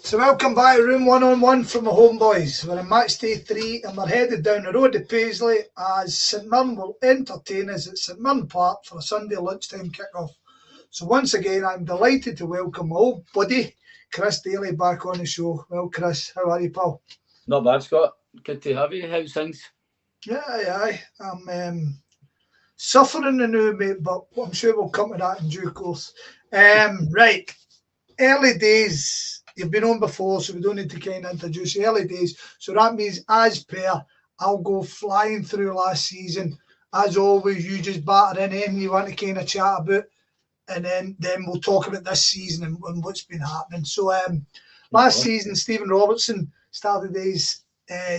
So welcome back to Room 1-on-1 from the Homeboys. We're in match day 3 and we're headed down the road to Paisley as St Mirren will entertain us at St Mirren Park for a Sunday lunchtime kick-off. So once again, I'm delighted to welcome my old buddy, Chris Dailly, back on the show. Well, Chris, how are you, pal? Not bad, Scott. Good to have you. How's things? Yeah. I'm suffering the new, mate, but I'm sure we'll come to that in due course. Right. Early days. You've been on before, so we don't need to kind of introduce you. Early days. So that means, as per, I'll go flying through last season. As always, you just batter in anything you want to kind of chat about, and then we'll talk about this season and what's been happening. So last season, Stephen Robertson started his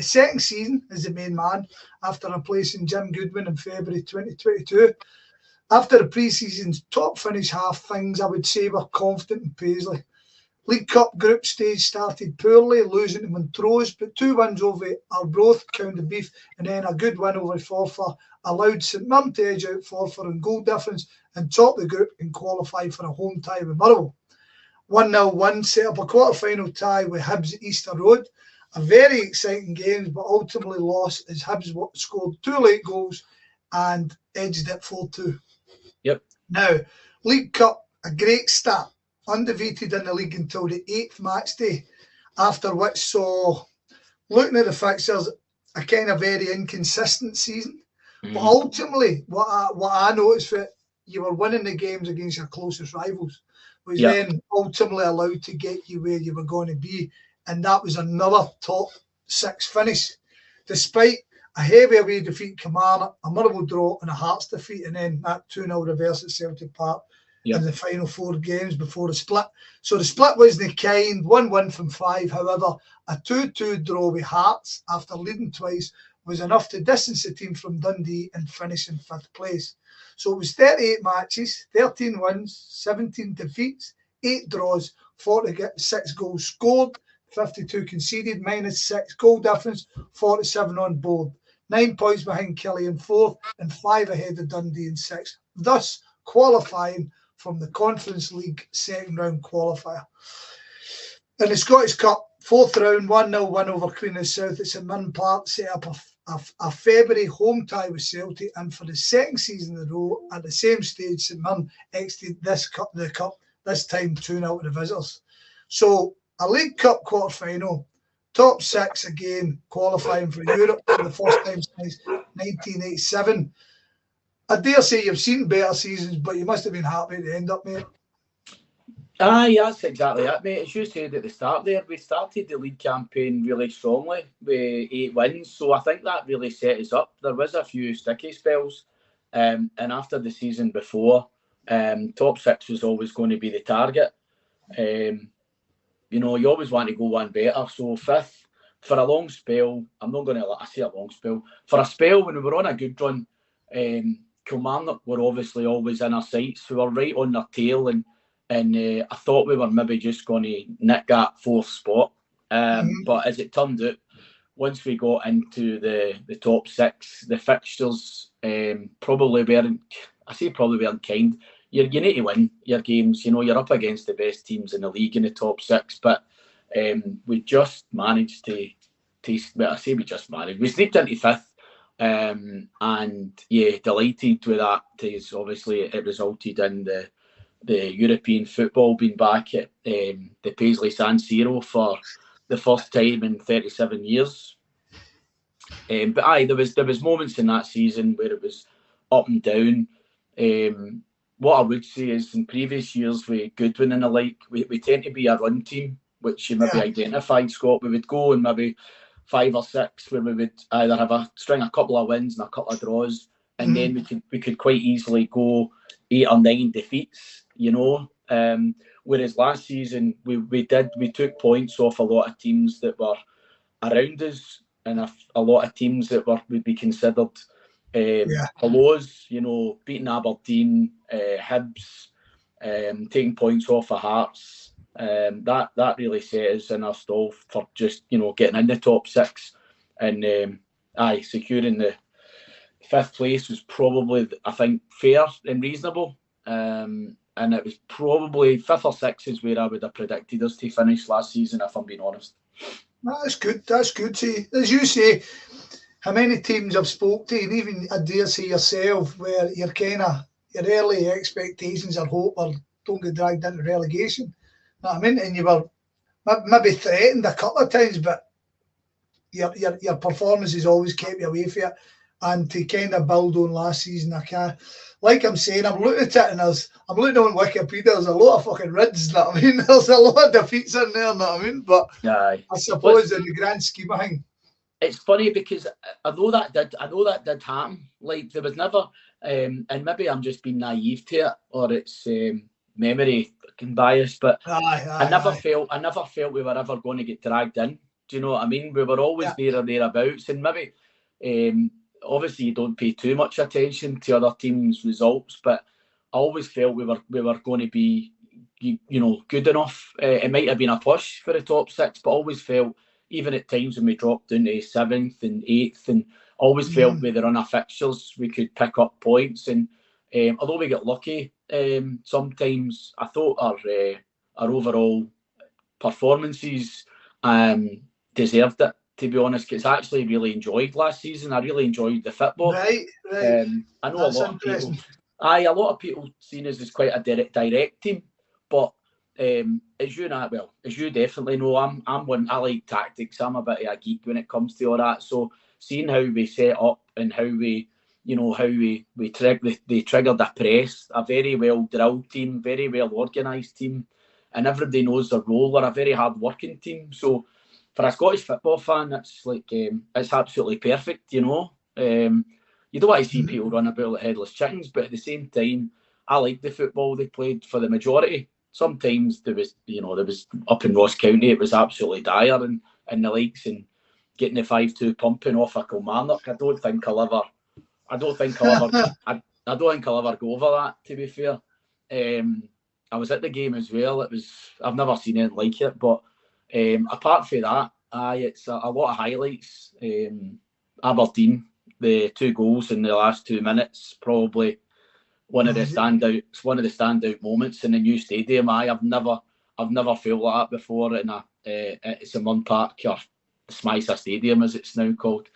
second season as the main man after replacing Jim Goodwin in February 2022. After the pre-season's top finish half, things I would say were confident in Paisley. League Cup group stage started poorly, losing to Montrose, but 2 wins over Arbroath, County and then a good win over Forfar allowed St Mirren to edge out Forfar in goal difference and top the group and qualify for a home tie with Motherwell. 1-0 win set up a quarter-final tie with Hibs at Easter Road. A very exciting game, but ultimately lost as Hibs scored 2 late goals and edged it 4-2. Yep. Now, League Cup, a great start. Undefeated in the league until the 8th match day, after which saw, looking at the fixtures, a kind of very inconsistent season. But ultimately, what I noticed for it, you were winning the games against your closest rivals, which then ultimately allowed to get you where you were going to be. And that was another top 6 finish, despite a heavy away defeat Kilmarnock, a Motherwell draw and a Hearts defeat, and then that 2-0 reverse at Celtic Park. In the final 4 games before the split. So the split wasn't kind, 1 win from 5. However, a 2-2 draw with Hearts after leading twice was enough to distance the team from Dundee and finish in 5th place. So it was 38 matches, 13 wins, 17 defeats, 8 draws, 46 goals scored, 52 conceded, -6 goal difference, 47 on board. 9 points behind Kelly in 4th and 5 ahead of Dundee in 6th. Thus qualifying from the Conference League second round qualifier. In the Scottish Cup, 4th round, 1-0 win over Queen of the South at St Mirren Park set up a February home tie with Celtic, and for the second season in a row at the same stage, St Mirren exited the cup, this time 2-0 to the visitors. So a League Cup quarter final, top 6 again, qualifying for Europe for the first time since 1987. I dare say you've seen better seasons, but you must have been happy at the end up, mate. Aye, that's exactly it, mate. As you said at the start there, we started the league campaign really strongly with 8 wins, so I think that really set us up. There was a few sticky spells, and after the season before, top 6 was always going to be the target. You always want to go one better, so 5th, for a long spell, I'm not going to let I say a long spell, for a spell when we were on a good run, Kilmarnock were obviously always in our sights. We were right on their tail, and I thought we were maybe just going to nick that 4th spot. But as it turned out, once we got into the top 6, the fixtures probably weren't kind. You need to win your games. You're up against the best teams in the league in the top 6, but we just managed to well, I say we just managed. We sneaked into 5th. And delighted with that. Obviously, it resulted in the European football being back at the Paisley San Siro for the first time in 37 years. But there was moments in that season where it was up and down. What I would say is, in previous years with Goodwin and the like, we tend to be a run team, which you maybe identified, Scott. We would go and maybe 5 or 6 where we would either have a couple of wins and a couple of draws, and then we could quite easily go 8 or 9 defeats, whereas last season we took points off a lot of teams that were around us, and a lot of teams that would be considered below us, beating Aberdeen, Hibs, taking points off of Hearts. That really set us in our stall for just getting in the top 6, and securing the 5th place was probably, I think, fair and reasonable. and it was probably 5th or 6th is where I would have predicted us to finish last season, if I'm being honest. That's good. That's good. See, as you say, how many teams I've spoke to, and even I dare say yourself, where you're kind of your early expectations or hope or don't get dragged into relegation. You know what I mean? And you were maybe threatened a couple of times, but your performance has always kept you away from it. And to kind of build on last season, I can't. Like I'm saying, I'm looking at it and I'm looking on Wikipedia, there's a lot of fucking rids, you know what I mean? There's a lot of defeats in there, you know what I mean? But Aye. I suppose in the grand scheme of things. It's funny because I know that did happen. Like there was never, and maybe I'm just being naive to it, or it's memory bias, but I never felt we were ever going to get dragged in. Do you know what I mean? We were always there or thereabouts, and maybe obviously you don't pay too much attention to other teams' results, but I always felt we were going to be, good enough. It might have been a push for the top 6, but I always felt, even at times when we dropped down to 7th and 8th, and always felt with the run of fixtures we could pick up points. And although we got lucky, sometimes I thought our overall performances deserved it, to be honest, because I actually really enjoyed last season. I really enjoyed the football. Right. I know a lot of people seen us as quite a direct team, but as you definitely know, I'm one. I like tactics. I'm a bit of a geek when it comes to all that. So seeing how we set up and how we triggered a press, a very well drilled team, very well organised team, and everybody knows their role. We're a very hard working team. So for a Scottish football fan, it's like it's absolutely perfect. You don't want to see people run about like headless chickens, but at the same time, I like the football they played for the majority. Sometimes there was up in Ross County, it was absolutely dire in the leagues, and getting the 5-2 pumping off a Kilmarnock. I don't think I'll ever go over that, to be fair. I was at the game as well. I've never seen anything like it, but apart from that, it's a lot of highlights. Aberdeen, the 2 goals in the last 2 minutes, probably one of the standout moments in the new stadium. I've never felt like that before in it's St Mirren Park, or Smythe Stadium as it's now called.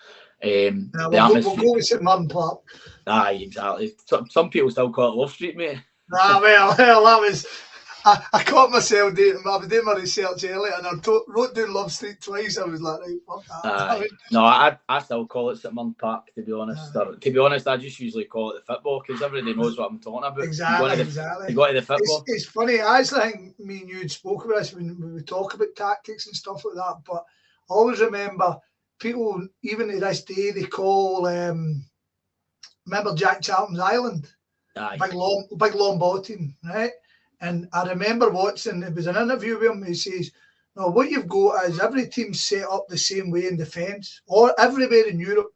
We'll go with St Mirren Park. Aye, exactly. Some people still call it Love Street, mate. Well, that was. I caught myself I was doing my research earlier, and I wrote down Love Street twice. I was like, right, fuck that. No, I still call it St Mirren Park, to be honest. To be honest, I just usually call it the football, because everybody knows what I'm talking about. Exactly. You got to the football. It's funny. I actually think me and you spoke about this when we talk about tactics and stuff like that. But I always remember people, even to this day, they call. Remember Jack Charlton's Island? Aye. Big long ball team, right? And I remember watching, it was an interview with him, he says, no, what you've got is every team set up the same way in defence, or everywhere in Europe.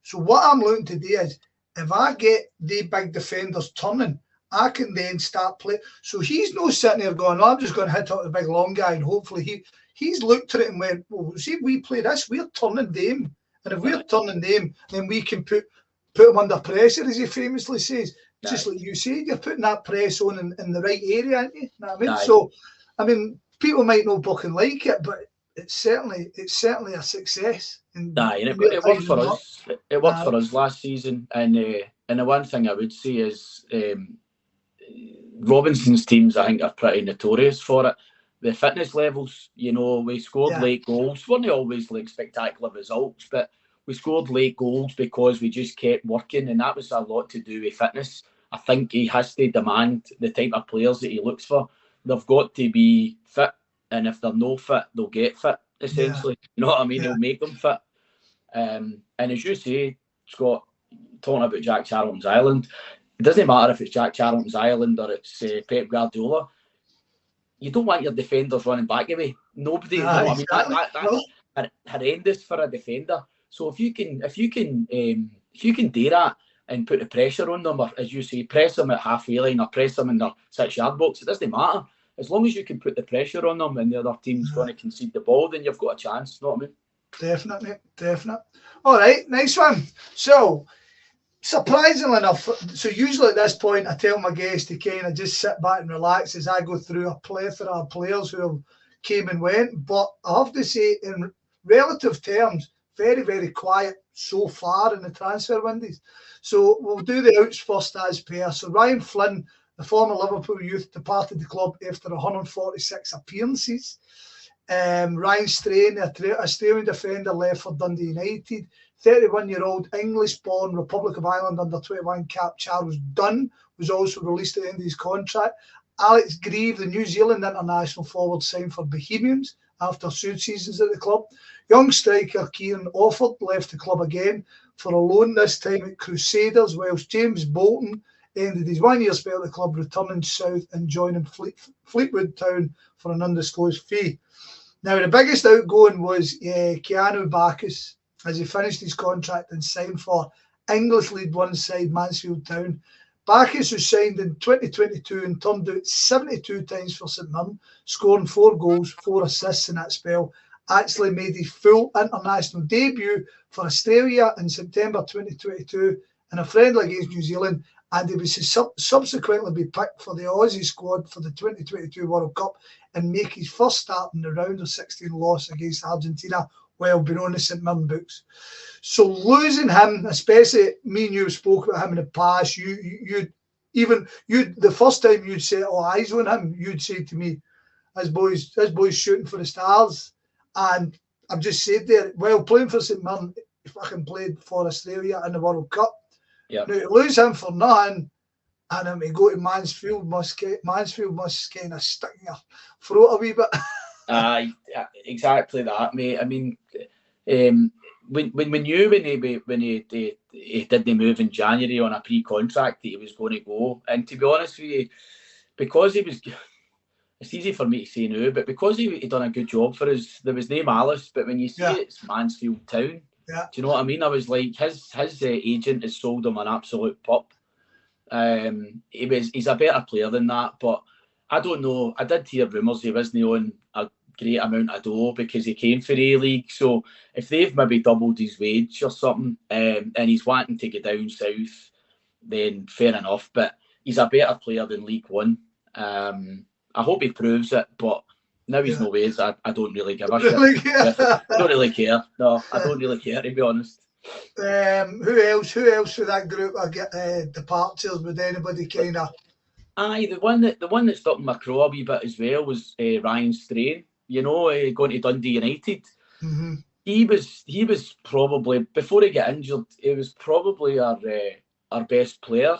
So what I'm looking to do is, if I get the big defenders turning, I can then start playing. So he's no sitting there going, I'm just going to hit up the big long guy, and hopefully he's looked at it and went, well, see, if we play this, we're turning them. And if we're turning them, then we can put them under pressure, as he famously says. Just like you said, you're putting that press on in the right area, aren't you? You know what I mean? So, I mean, people might not fucking like it, but it's certainly a success. And it worked for us. It worked for us last season, and the one thing I would say is Robinson's teams, I think, are pretty notorious for it. The fitness levels, we scored late goals. Weren't always like spectacular results, but we scored late goals because we just kept working, and that was a lot to do with fitness. I think he has to demand the type of players that he looks for. They've got to be fit, and if they're no fit, they'll get fit, essentially. You know what I mean? He'll make them fit. And as you say, Scott, talking about Jack Charlton's Island, it doesn't matter if it's Jack Charlton's Island or it's Pep Guardiola. You don't want your defenders running back away. Nobody. You know what I mean? That's horrendous for a defender. So if you can do that and put the pressure on them, or as you say, press them at halfway line or press them in their 6-yard box, it doesn't matter. As long as you can put the pressure on them and the other team's going to concede the ball, then you've got a chance. You know what I mean? Definitely. All right, nice one. So surprisingly enough, so usually at this point I tell my guests to kind of just sit back and relax as I go through a plethora of players who have came and went. But I have to say, in relative terms, very, very quiet so far in the transfer windows. So we'll do the outs first as per. So Ryan Flynn, the former Liverpool youth, departed the club after 146 appearances. Ryan Strain, the Australian defender, left for Dundee United. 31-year-old English-born Republic of Ireland under-21 cap Charles Dunn was also released at the end of his contract. Alex Grieve, the New Zealand international forward, signed for Bohemians after 2 seasons at the club. Young striker Kieran Offord left the club again for a loan, this time at Crusaders, whilst James Bolton ended his 1-year spell at the club, returning south and joining Fleetwood Town for an undisclosed fee. Now, the biggest outgoing was Keanu Bacchus, as he finished his contract and signed for English League One side Mansfield Town. Bacchus, who signed in 2022 and turned out 72 times for St Mirren, scoring 4 goals, 4 assists in that spell, actually made his full international debut for Australia in September 2022 in a friendly against New Zealand, and he was subsequently be picked for the Aussie squad for the 2022 World Cup and make his first start in the round of 16 loss against Argentina while being on the St Mirren books. So losing him, especially me and you spoke about him in the past, you the first time you'd set all eyes on him, you'd say to me, this boy's shooting for the stars. And I've just said there, well, playing for St Mirren, he fucking played for Australia in the World Cup. Yeah. Now, to lose him for nothing, and him to go to Mansfield must kind of stick in your throat a wee bit. Exactly that, mate. I mean, when he did the move in January on a pre-contract that he was going to go, and to be honest with you, because he was, it's easy for me to say no, but because he done a good job for us, there was no malice. But when you see it's Mansfield Town, do you know what I mean? I was like, his agent has sold him an absolute pup. He's a better player than that, but I don't know. I did hear rumours he wasn't on a great amount of dough because he came for A-League. So if they've maybe doubled his wage or something, and he's wanting to get down south, then fair enough. But he's a better player than League One. I hope he proves it, but now he's no ways. I don't really give a shit. I don't really care. No, I don't really care, to be honest. Who else for that group of departures? Would anybody kind of? Aye, the one that stuck in my craw a wee bit as well was Ryan Strain. You know, going to Dundee United. Mm-hmm. He was probably, before he got injured, he was probably our best player.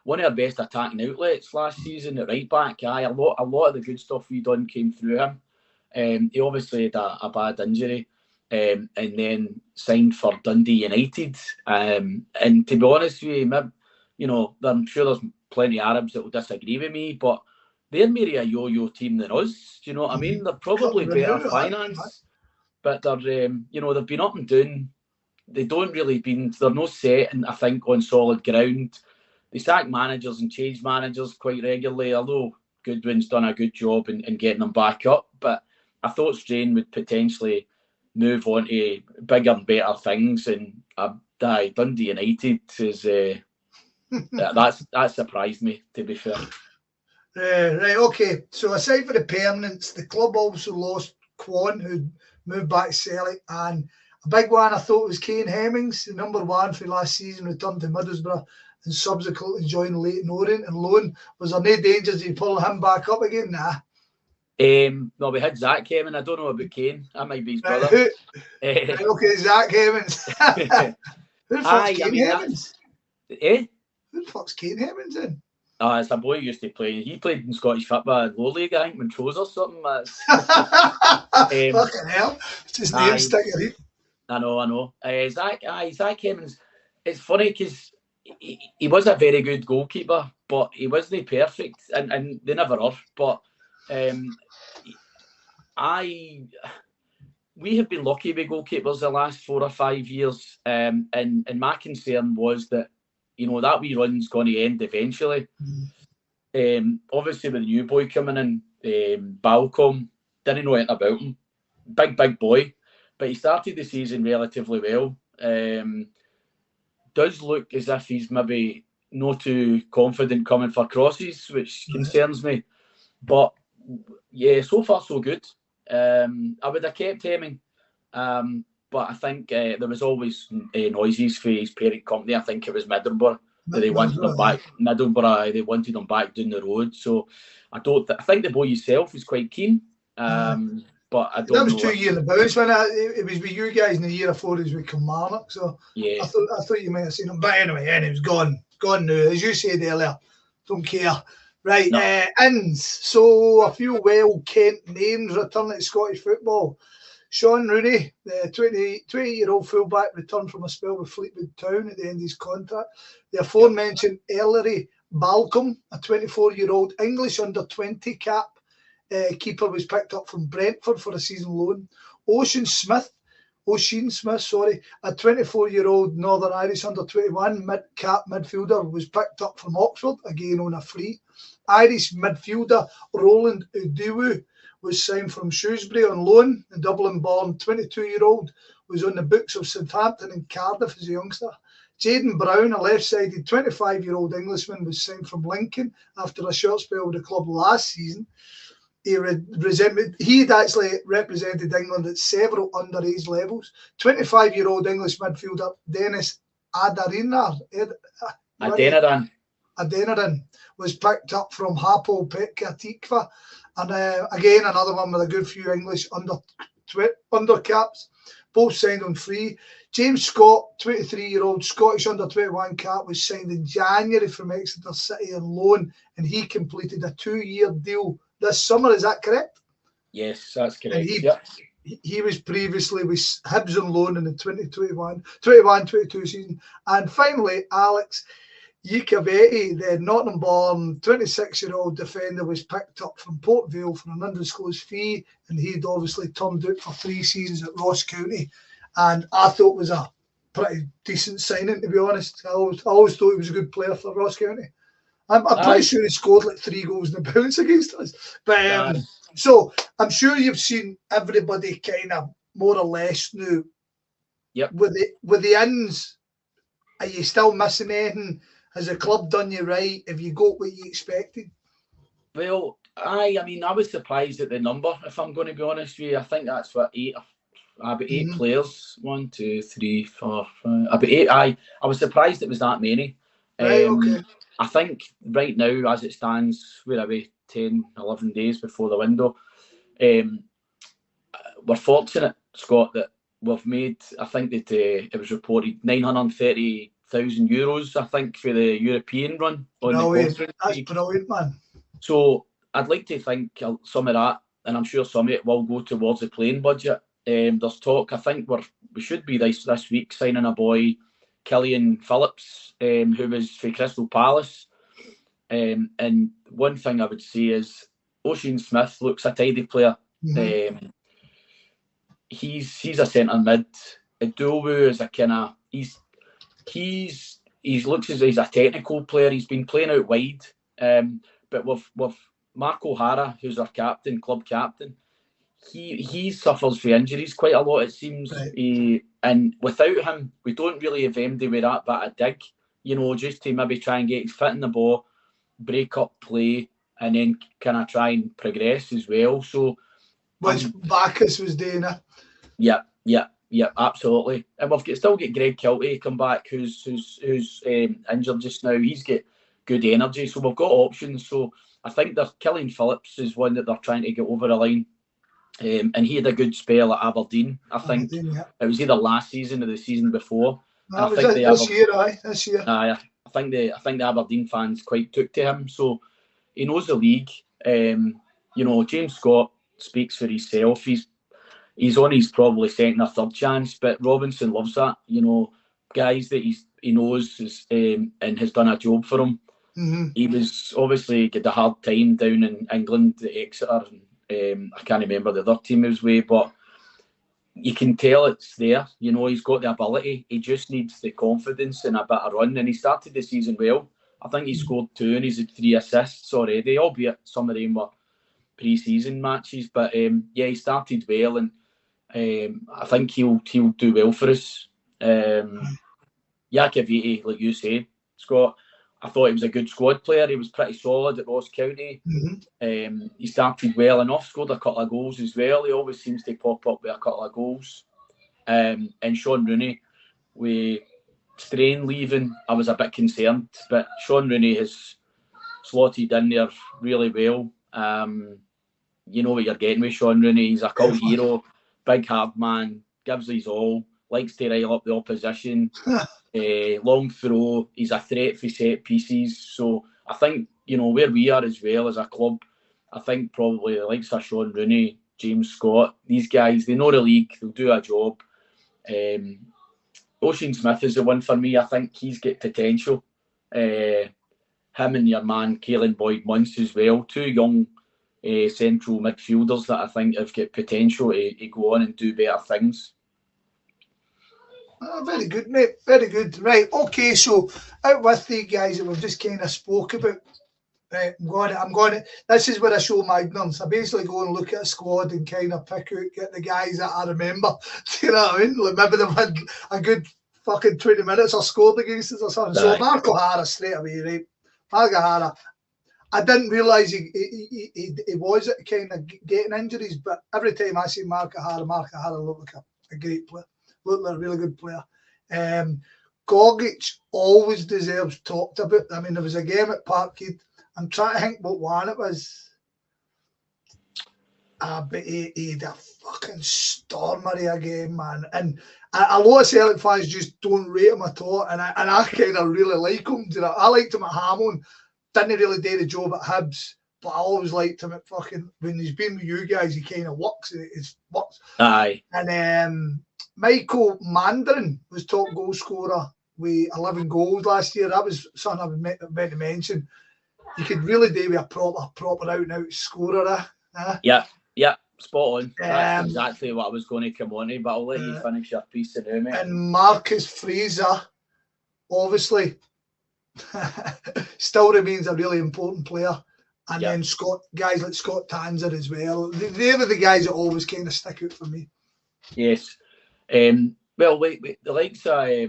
One of our best attacking outlets last season at right back. Aye, a lot of the good stuff we done came through him. He obviously had a bad injury, and then signed for Dundee United. And to be honest with you, you know, I'm sure there's plenty of Arabs that will disagree with me, but they're maybe a yo-yo team than us. Do you know what I mean? They're probably better finance, but they're you know, they've been up and down. They're not set, and I think on solid ground. They sack managers and change managers quite regularly, although Goodwin's done a good job in getting them back up. But I thought Strain would potentially move on to bigger and better things, and Dundee United is that surprised me, to be fair. Right, okay. So aside for the permanents, the club also lost Quan, who moved back to Celtic, and a big one I thought was Kane Hemmings, the number 1 for last season, returned to Middlesbrough and subsequently joined Leyton Orient and loan. Was there no dangers of pulling him back up again? Nah. No, we had Zach Hemming. I don't know about Kane. That might be his brother. Okay, Zach Hemmings. Who the fuck's Kane Hemmings? Who the fuck's Kane Hemmings in? It's a boy who used to play. He played in Scottish football, low league, I think, Montrose or something. Fucking hell. It's his name sticking. I know. Zach Hemmings. It's funny because he was a very good goalkeeper, but he wasn't perfect, and they never are. But we have been lucky with goalkeepers the last 4 or 5 years, and my concern was that, you know, that wee run's going to end eventually. Obviously, with the new boy coming in, Balcom, didn't know anything about him. Big boy, but he started the season relatively well. Done does look as if he's maybe not too confident coming for crosses, which concerns me. But yeah, so far so good. I would have kept Hemming, but I think there was always noises for his parent company. I think it was Middlesbrough that they wanted him back. Middlesbrough, they wanted him back down the road. So I think the boy himself was quite keen. But I don't know. That was 2 years in the bounce when it was with you guys in the year before it was with Kilmarnock. So yeah, I thought you might have seen him. But anyway, he was gone now. As you said earlier, don't care. Right, no. Inns. So a few well-kent names returning to Scottish football. Sean Rooney, the 28-year-old fullback, returned from a spell with Fleetwood Town at the end of his contract. The aforementioned Ellery Balcombe, a 24-year-old English under-20 cap keeper, was picked up from Brentford for a season loan. Oisin Smith, a 24-year-old Northern Irish under-21 mid-cap midfielder, was picked up from Oxford, again on a free. Irish midfielder Roland Udewu was signed from Shrewsbury on loan. The Dublin-born 22-year-old was on the books of Southampton and Cardiff as a youngster. Jayden Brown, a left-sided 25-year-old Englishman, was signed from Lincoln after a short spell with the club last season. He had actually represented England at several underage levels. 25-year-old English midfielder Dennis Adeniran was picked up from Hapoel Petah Tikva. And again, another one with a good few English undercaps, both signed on free. James Scott, 23-year-old Scottish under-21 cap, was signed in January from Exeter City on loan, and he completed a 2-year deal this summer. Is that correct? Yes, that's correct. And he was previously with Hibs on loan in the 21-22 season. And finally, Alex Yikavetti, the Nottingham-born 26-year-old defender, was picked up from Port Vale for an undisclosed fee, and he'd obviously turned out for 3 seasons at Ross County. And I thought it was a pretty decent signing, to be honest. I always thought he was a good player for Ross County. I'm pretty sure he scored like 3 goals in the bounce against us. But so I'm sure you've seen everybody kind of more or less now. Yep. With the Inns, are you still missing anything? Has the club done you right? Have you got what you expected? Well, I was surprised at the number, if I'm going to be honest with you. I think that's what, about 8 players. 1, 2, 3, 4, 5. About 8. I was surprised it was that many. Right, okay. I think right now, as it stands, we're about 10, 11 days before the window. We're fortunate, Scott, that we've made, I think that it was reported, €930,000, I think, for the European run. Brilliant. That's brilliant, man. So I'd like to think some of that, and I'm sure some of it will go towards the playing budget. There's talk, I think we should be this week signing a boy, Killian Phillips, who was for Crystal Palace. And one thing I would say is Oisin Smith looks a tidy player. He's a centre mid. Udewu is a kind of he looks as though he's a technical player. He's been playing out wide, but with Mark O'Hara, who's our captain, club captain, he suffers from injuries quite a lot, it seems. Right. And without him, we don't really have MD with that bit of dig, just to maybe try and get his fit in the ball, break up play, and then kind of try and progress as well. So, which Bacchus was doing it. Yeah, absolutely. And we've still got Greg Kilty come back, who's injured just now. He's got good energy, so we've got options. So I think Killian Phillips is one that they're trying to get over the line. And he had a good spell at Aberdeen. I think it was either last season or the season before. That was this year. I think the Aberdeen fans quite took to him. So he knows the league. James Scott speaks for himself. He's on his probably second or third chance, but Robinson loves that. Guys that he knows and has done a job for him. He was obviously got a hard time down in England at Exeter. I can't remember the other team he was with, but you can tell it's there. He's got the ability. He just needs the confidence and a bit of run. And he started the season well. I think he scored 2 and he's had 3 assists already, albeit some of them were pre-season matches. But he started well, and I think he'll do well for us. Yakaviti, like you say, Scott, I thought he was a good squad player. He was pretty solid at Ross County. He started well enough, scored a couple of goals as well. He always seems to pop up with a couple of goals. And Sean Rooney, with Strain leaving, I was a bit concerned, but Sean Rooney has slotted in there really well. You know what you're getting with Sean Rooney. He's a cult hero, big hard man, gives his all, likes to rile up the opposition. Long throw, he's a threat for set pieces. So I think, you know, where we are as well as a club, I think probably the likes of Sean Rooney, James Scott, these guys, they know the league, they'll do a job. Ocean Smith is the one for me. I think he's got potential. Him and your man Caelan Boyd-Munce as well, two young central midfielders that I think have got potential to go on and do better things. Very good, mate. Very good. Right, okay, so out with the guys that we've just kind of spoke about. Right, I'm going to, this is where I show my ignorance. I basically go and look at a squad and kind of pick out, get the guys that I remember. Do you know what I mean? Like maybe they've had a good fucking 20 minutes or scored against us or something. So Mark O'Hara straight away, right? Mark O'Hara, I didn't realise he was kind of getting injuries, but every time I see Mark O'Hara looked like a great player. Looked like a really good player. Gogic always deserves talked about. I mean, there was a game at Parkhead. I'm trying to think what one it was. But he had a fucking stormer of a game, man. And a lot of Celtic fans just don't rate him at all. And I kind of really like him. You know, I liked him at Hamilton. Didn't really do the job at Hibs. But I always liked him at fucking, when he's been with you guys, he kind of works. It works. Aye. And Michael Mandarin was top goal scorer with 11 goals last year. That was something I was meant to mention. You could really do with a proper out-and-out scorer. Yeah, spot on. That's exactly what I was going to come on to, but I'll let you finish your piece today, mate. And Marcus Fraser, obviously, still remains a really important player. And then guys like Scott Tanzer as well. They were the guys that always kind of stick out for me. Yes. Well, the likes of a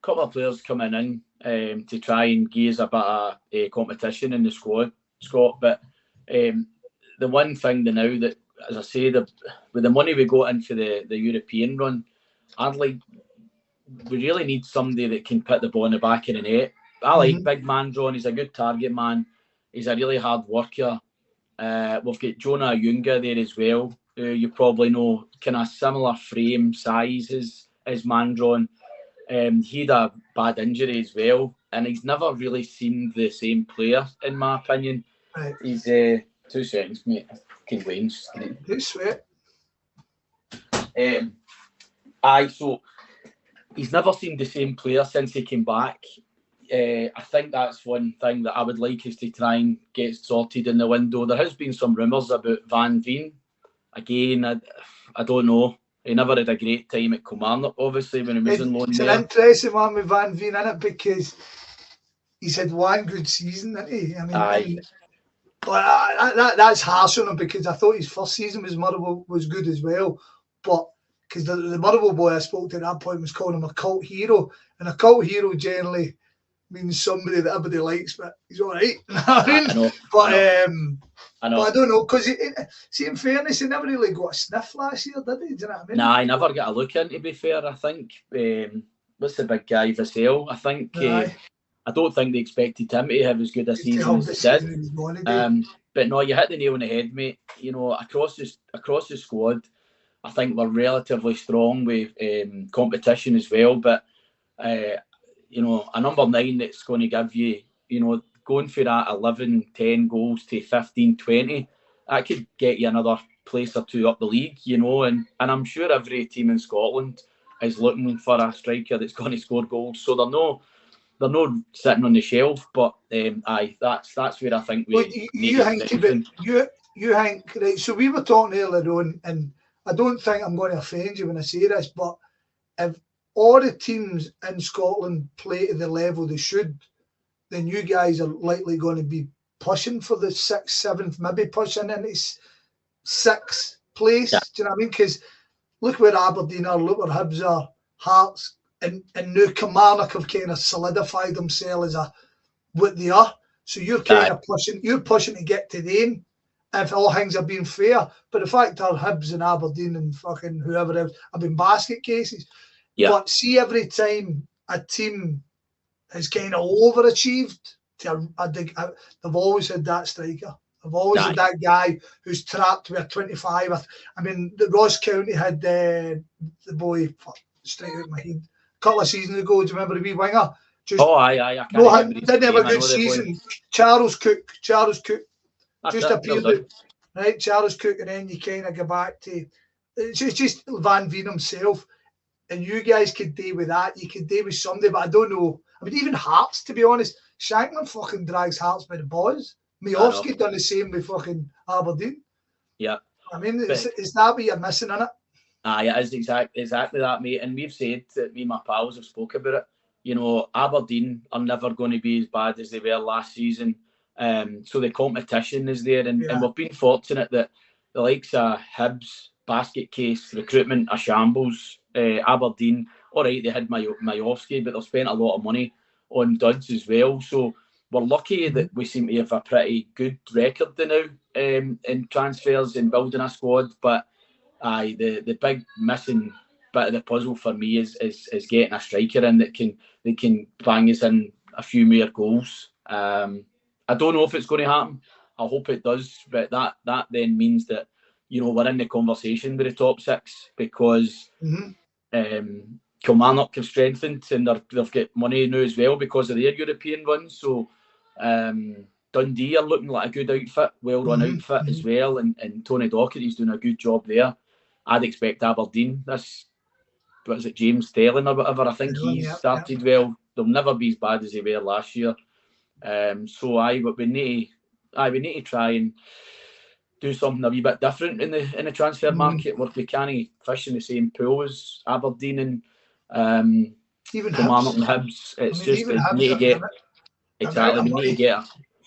couple of players coming in to try and give us a bit of competition in the squad, Scott. But the one thing now that, as I say, with the money we got in for the European run, we really need somebody that can put the ball in the back of the net. I like big man John. He's a good target man. He's a really hard worker. We've got Jonah Ayunga there as well, who you probably know, kind of similar frame size as Mandron. He had a bad injury as well, and he's never really seemed the same player, in my opinion. Right. He's 2 seconds, mate. Can win. It's sweet. So he's never seemed the same player since he came back. I think that's one thing that I would like us to try and get sorted in the window. There has been some rumours about Van Veen. Again, I don't know. He never had a great time at Kilmarnock, obviously, when he was in loan there. It's an interesting one with Van Veen, isn't it? Because he's had one good season, hasn't he? I mean, aye. But that's harsh on him, because I thought his first season with Motherwell was good as well. But because the Motherwell boy I spoke to at that point was calling him a cult hero. And a cult hero generally means somebody that everybody likes, but he's all right. I know. But I don't know, because see, in fairness, he never really got a sniff last year, did he? Do you know what I mean? Nah, I never got a look in, to be fair. I think, what's the big guy, Vassell? I think, I don't think they expected him to have as good a season as he did. But no, you hit the nail on the head, mate. You know, across the squad, I think we're relatively strong with competition as well. But, you know, a number 9 that's going to give you, you know, going for that 11, 10 goals to 15, 20, that could get you another place or two up the league, you know. And I'm sure every team in Scotland is looking for a striker that's going to score goals. So they're not sitting on the shelf. But that's where I think we need you think, right, so we were talking earlier on, and I don't think I'm going to offend you when I say this, but if all the teams in Scotland play to the level they should, then you guys are likely going to be pushing for the 6th, 7th, maybe pushing into 6th place. Yeah. Do you know what I mean? Because look where Aberdeen are, look where Hibs are, Hearts, and now Kilmarnock have kind of solidified themselves as what they are. So you're kind of pushing to get to them if all things are being fair. But the fact are Hibs and Aberdeen and fucking whoever else have been basket cases. Yeah. But see, every time a team has kind of overachieved, they've always had that striker. They've always had that guy who's trapped with a 25. I mean, the Ross County had the boy, straight out of my head, a couple of seasons ago. Do you remember the wee winger? Just, I can't didn't have a good season. Charles Cook just appeared out, right? Charles Cook, and then you kind of go back to it's just Van Veen himself, and you guys could deal with that. You could deal with somebody, but I don't know. I mean, even Hearts, to be honest, Shankman fucking drags Hearts by the balls. Miovski done the same with fucking Aberdeen. Yeah, I mean, is that what you're missing in it? It is exactly that, mate. And we've said that me and my pals have spoke about it. You know, Aberdeen are never going to be as bad as they were last season. So the competition is there. And we've been fortunate that the likes of Hibs, basket case, recruitment, a shambles, Aberdeen, all right, they had Miovski, but they've spent a lot of money on duds as well. So we're lucky that we seem to have a pretty good record now in transfers and building a squad. But the big missing bit of the puzzle for me is getting a striker in that can bang us in a few more goals. I don't know if it's going to happen. I hope it does, but that then means that, you know, we're in the conversation with the top six, because Kilmarnock have strengthened and they've got money now as well because of their European runs. So Dundee are looking like a good outfit, well-run outfit as well, and Tony Docherty's doing a good job there. I'd expect Aberdeen, what is it, James Sterling or whatever, I think he's started well. They'll never be as bad as they were last year. So we need to try and do something a wee bit different in the transfer market, where we can't fish in the same pool as Aberdeen and even Kilmarnock and Hibs. It's we need to get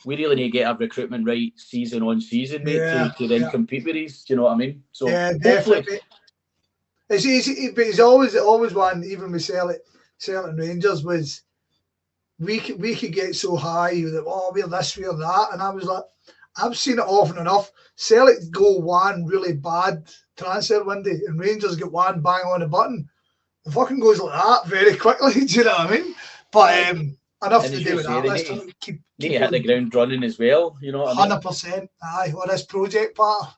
we really need to get our recruitment right season on season, mate, to then compete with these. Do you know what I mean? So definitely. It's easy, but it's always one. Even with Celtic and Rangers was we could get so high that we're this, we're that, and I was like, I've seen it often enough. Celtic go one really bad transfer window, and Rangers get one bang on the button. It fucking goes like that very quickly. Do you know what I mean? But enough to do with that. Let's keep need to hit the ground running as well. You know, 100%. Aye, or this project part.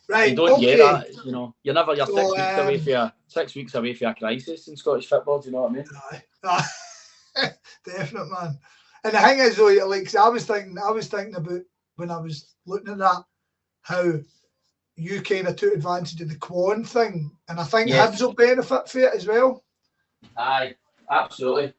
Right, you don't get that. You know, you're 6 weeks away from a crisis in Scottish football. Do you know what I mean? Aye. Definite, man. And the thing is, though, like I was thinking about when I was looking at that, how you kind of took advantage of the Quan thing, and I think Hibs will benefit from it as well. Aye, absolutely.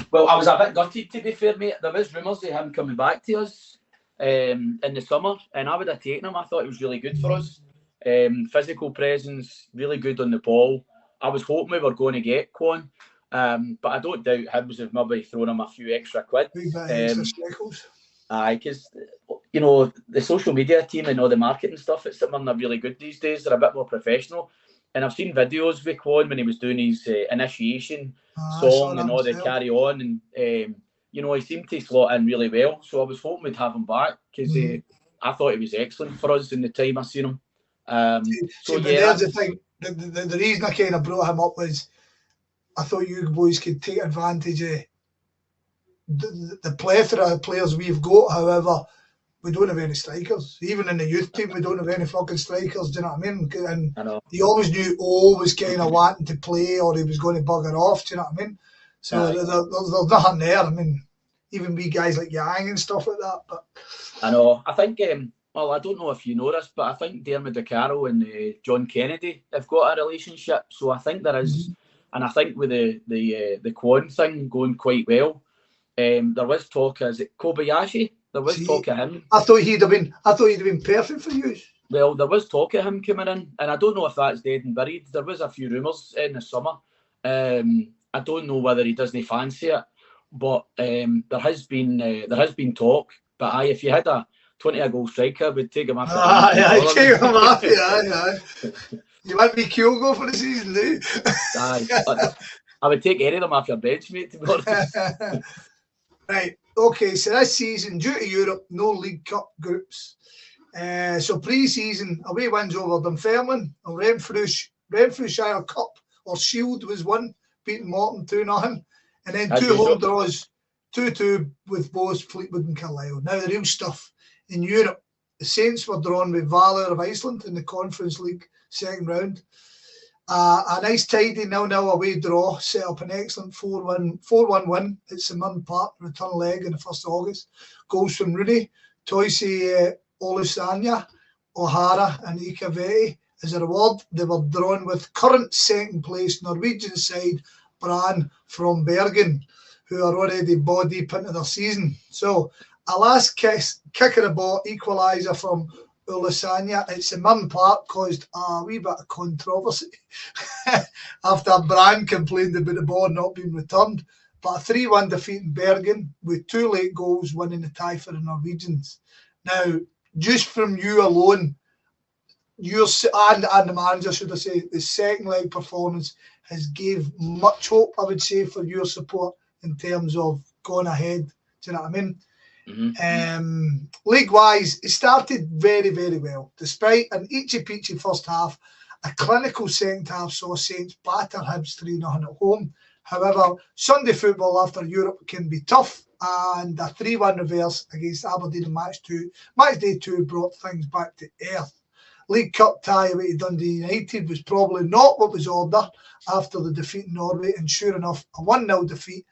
Well, I was a bit gutted, to be fair, mate. There was rumours of him coming back to us in the summer, and I would have taken him. I thought it was really good for us. Physical presence, really good on the ball. I was hoping we were going to get Quan, but I don't doubt Hibs have maybe thrown him a few extra quid. Aye, because, you know, the social media team and all the marketing stuff at St Mirren are really good these days. They're a bit more professional. And I've seen videos with Quan when he was doing his initiation song and all the carry on. And, you know, he seemed to slot in really well. So I was hoping we'd have him back, because I thought he was excellent for us in the time I seen him. There's the thing. The reason I kind of brought him up was I thought you boys could take advantage of the plethora of players we've got. However, we don't have any strikers. Even in the youth team, we don't have any fucking strikers. Do you know what I mean? And he always knew was kind of wanting to play, or he was going to bugger off. Do you know what I mean? So there's nothing there. I mean, even we guys like Yang and stuff like that. But I know. I think. Well, I don't know if you know this, but I think Dermot DeCaro and John Kennedy have got a relationship. So I think there is, and I think with the Quan thing going quite well, there was talk. Is it Kobayashi? There was talk of him. I thought he'd have been perfect for you. Well, there was talk of him coming in, and I don't know if that's dead and buried. There was a few rumours in the summer. I don't know whether he doesn't fancy it, but there has been talk. But if you had a 20-goal striker would take him after. Aye, take him off. Aye. You want me Kyogo for the season, do you? Aye. I would take any of them off your bench, mate, to be honest. Right, okay, so this season, due to Europe, no League Cup groups. So pre-season, away wins over Dunfermline, and Renfrewshire Cup, or Shield, was won, beating Morton 2-0. And then two home draws, 2-2 with both Fleetwood and Carlisle. Now the real stuff. In Europe, the Saints were drawn with Valor of Iceland in the Conference League second round. A nice tidy 0-0 away draw set up an excellent 4-1 win at St Mirren Park, return leg on the 1st of August. Goals from Rooney, Toisi Olusanya, O'Hara and Ikavetti. As a reward, they were drawn with current second place Norwegian side Brann from Bergen, who are already ball deep into their season. So a last kick of the ball equaliser from Olusanya at St Mirren Park caused a wee bit of controversy after Brann complained about the ball not being returned. But a 3-1 defeat in Bergen with 2 late goals winning the tie for the Norwegians. Now, just from you alone, and the manager, should I say, the second leg performance has gave much hope, I would say, for your support in terms of going ahead. Do you know what I mean? Mm-hmm. League-wise, it started very, very well. Despite an itchy-peachy first half, a clinical second half saw Saints batter Hibs 3-0 at home. However, Sunday football after Europe can be tough, and a 3-1 reverse against Aberdeen in match day 2 brought things back to earth. League Cup tie away to Dundee United was probably not what was ordered after the defeat in Norway, and sure enough, a 1-0 defeat.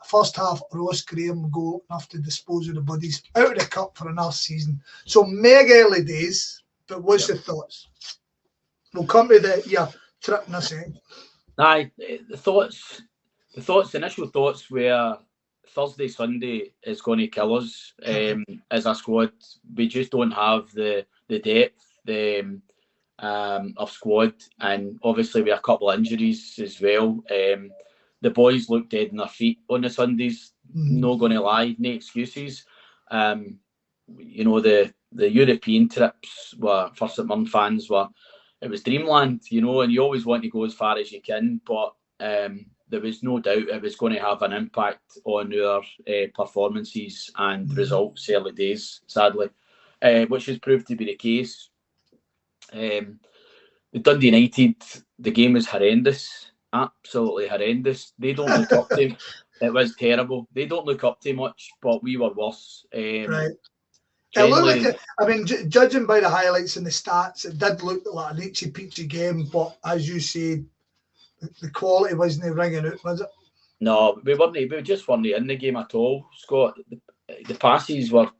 First half, Ross Graham goal enough to dispose of the Buddies out of the cup for another season. So mega early days, but what's the thoughts? We'll come to your trip in a second. Aye, the initial thoughts were Thursday, Sunday is going to kill us as a squad. We just don't have the depth of squad, and obviously we have a couple of injuries as well. The boys looked dead on their feet on the Sundays. Not going to lie, no excuses. You know, the European trips were for St Mirren fans it was dreamland, you know, and you always want to go as far as you can, but there was no doubt it was going to have an impact on our performances and results early days, sadly, which has proved to be the case. The Dundee United, the game was horrendous, absolutely horrendous. They don't look up to it was terrible. They don't look up to much, but we were worse. Right. It looked like, I mean, judging by the highlights and the stats, it did look like an itchy-peachy game, but as you said, the quality wasn't ringing out, was it? No, we just weren't in the game at all, Scott. The passes were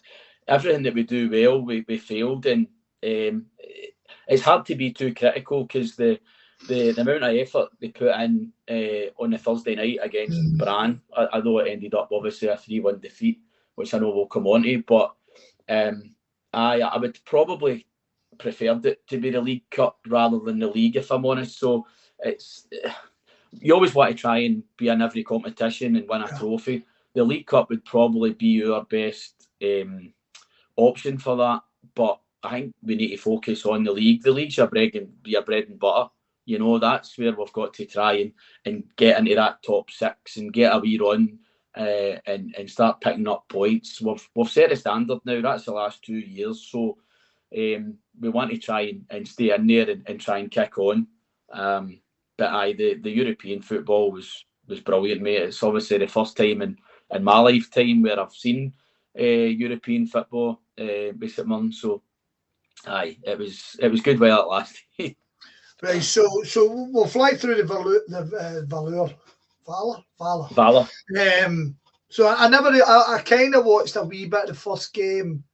everything that we do well, we failed, and it's hard to be too critical because the amount of effort they put in on the Thursday night against Brann, I know it ended up obviously a 3-1 defeat, which I know we'll come on to, but I would probably preferred it to be the League Cup rather than the league, if I'm honest. So it's you always want to try and be in every competition and win a trophy. The League Cup would probably be our best option for that, but I think we need to focus on the league. The league's your bread and butter. You know, that's where we've got to try and get into that top 6 and get a wee run and start picking up points. We've set the standard now. That's the last 2 years. So we want to try and stay in there and try and kick on. But the European football was brilliant, mate. It's obviously the first time in my lifetime where I've seen European football with St Mirren. So it was good while it lasted. Right, so we'll fly through the Valor. So I kind of watched a wee bit of the first game.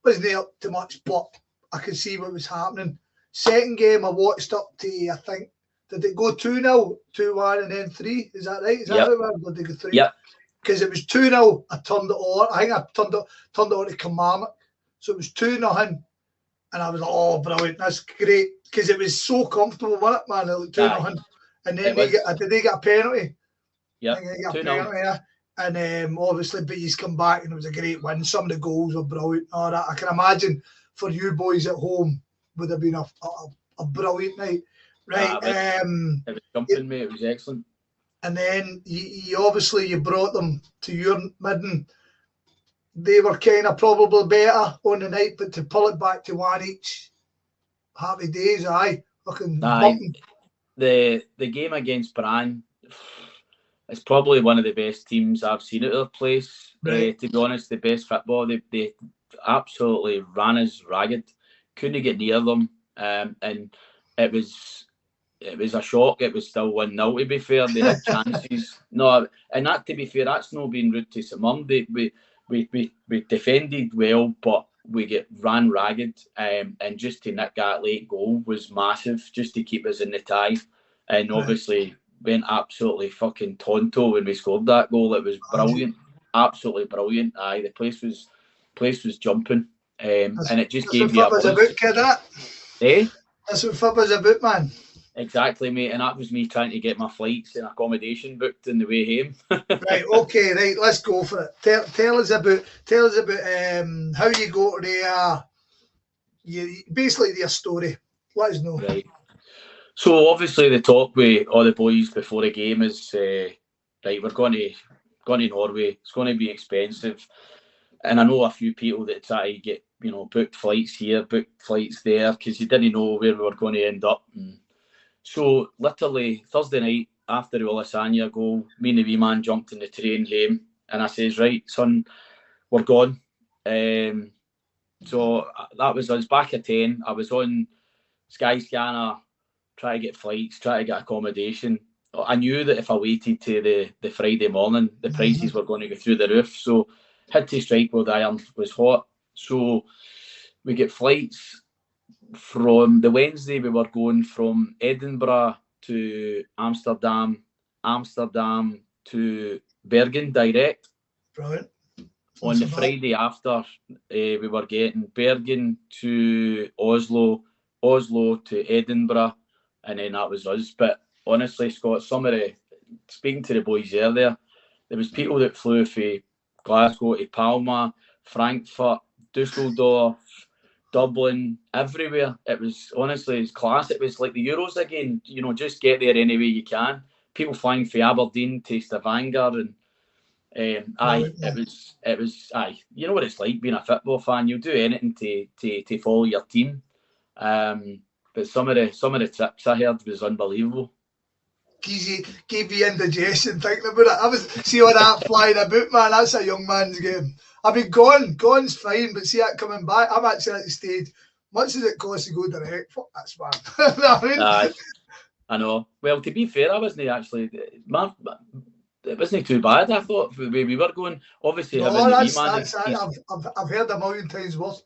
Wasn't up too much, but I could see what was happening. Second game, I watched up to, I think, did it go 2-0, 2-1, and then 3? Is that right? Is that right? Or did they go 3? Yeah. Because it was 2-0, I turned it on. I think I turned it on to Kilmarnock. So it was 2-0. And I was like, oh, brilliant, that's great. Because it was so comfortable, wasn't it, man? It was 2-0. And then did they get a penalty? Yeah, they got a penalty, yeah. And obviously, but he's come back and it was a great win. Some of the goals were brilliant. All that. I can imagine for you boys at home would have been a brilliant night. Right. It was jumping, mate. It was excellent. And then you obviously you brought them to your midden. They were kind of probably better on the night, but to pull it back to one each, happy days, aye. The game against Bran, it's probably one of the best teams I've seen at their place. Right. To be honest, the best football. They absolutely ran us ragged. Couldn't get near them, and it was a shock. It was still 1-0. To be fair, they had chances. No, and that, to be fair, that's not being rude to St Mirren. We defended well, but we get ran ragged, and just to nick that late goal was massive, just to keep us in the tie. And obviously went absolutely fucking tonto when we scored that goal. It was brilliant, absolutely brilliant. Aye, the place was jumping, and it just gave me a boost. That's what football's about, man. Exactly, mate, and that was me trying to get my flights and accommodation booked in the way home. Right, okay, right, let's go for it. Tell us about how you go to there. Basically your story. Let us know. Right. So obviously the talk with all the boys before the game is right, we're going to Norway. It's going to be expensive, and I know a few people that try to get booked flights here, booked flights there, because you didn't know where we were going to end up. And so literally Thursday night after the Olasanya goal, me and the wee man jumped in the train home, and I says, right, son, we're gone. So that was us back at 10. I was on Skyscanner, try to get flights, try to get accommodation. I knew that if I waited to the Friday morning, the prices were going to go through the roof. So had to strike while the iron was hot. So we get flights from the Wednesday. We were going from Edinburgh to Amsterdam to Bergen direct. Brilliant. On the Friday after, we were getting Bergen to Oslo to Edinburgh, and then that was us. But honestly, Scott, speaking to the boys earlier, there was people that flew from Glasgow to Palma, Frankfurt, Dusseldorf, Dublin, everywhere. It was honestly, it's class. It was like the Euros again. Just get there any way you can. People flying from Aberdeen to Stavanger, and it was. You know what it's like being a football fan. You'll do anything to follow your team. But some of the trips I heard was unbelievable. Gave you indigestion thinking about it. I was see all that flying about, man. That's a young man's game. I mean, gone's fine, but see that coming back. I'm actually at the stage. Much as it costs to go direct, fuck that's bad. I know. Well, to be fair, I wasn't actually. Man, it wasn't too bad. I thought the way we were going. Obviously, I've heard a million times worse.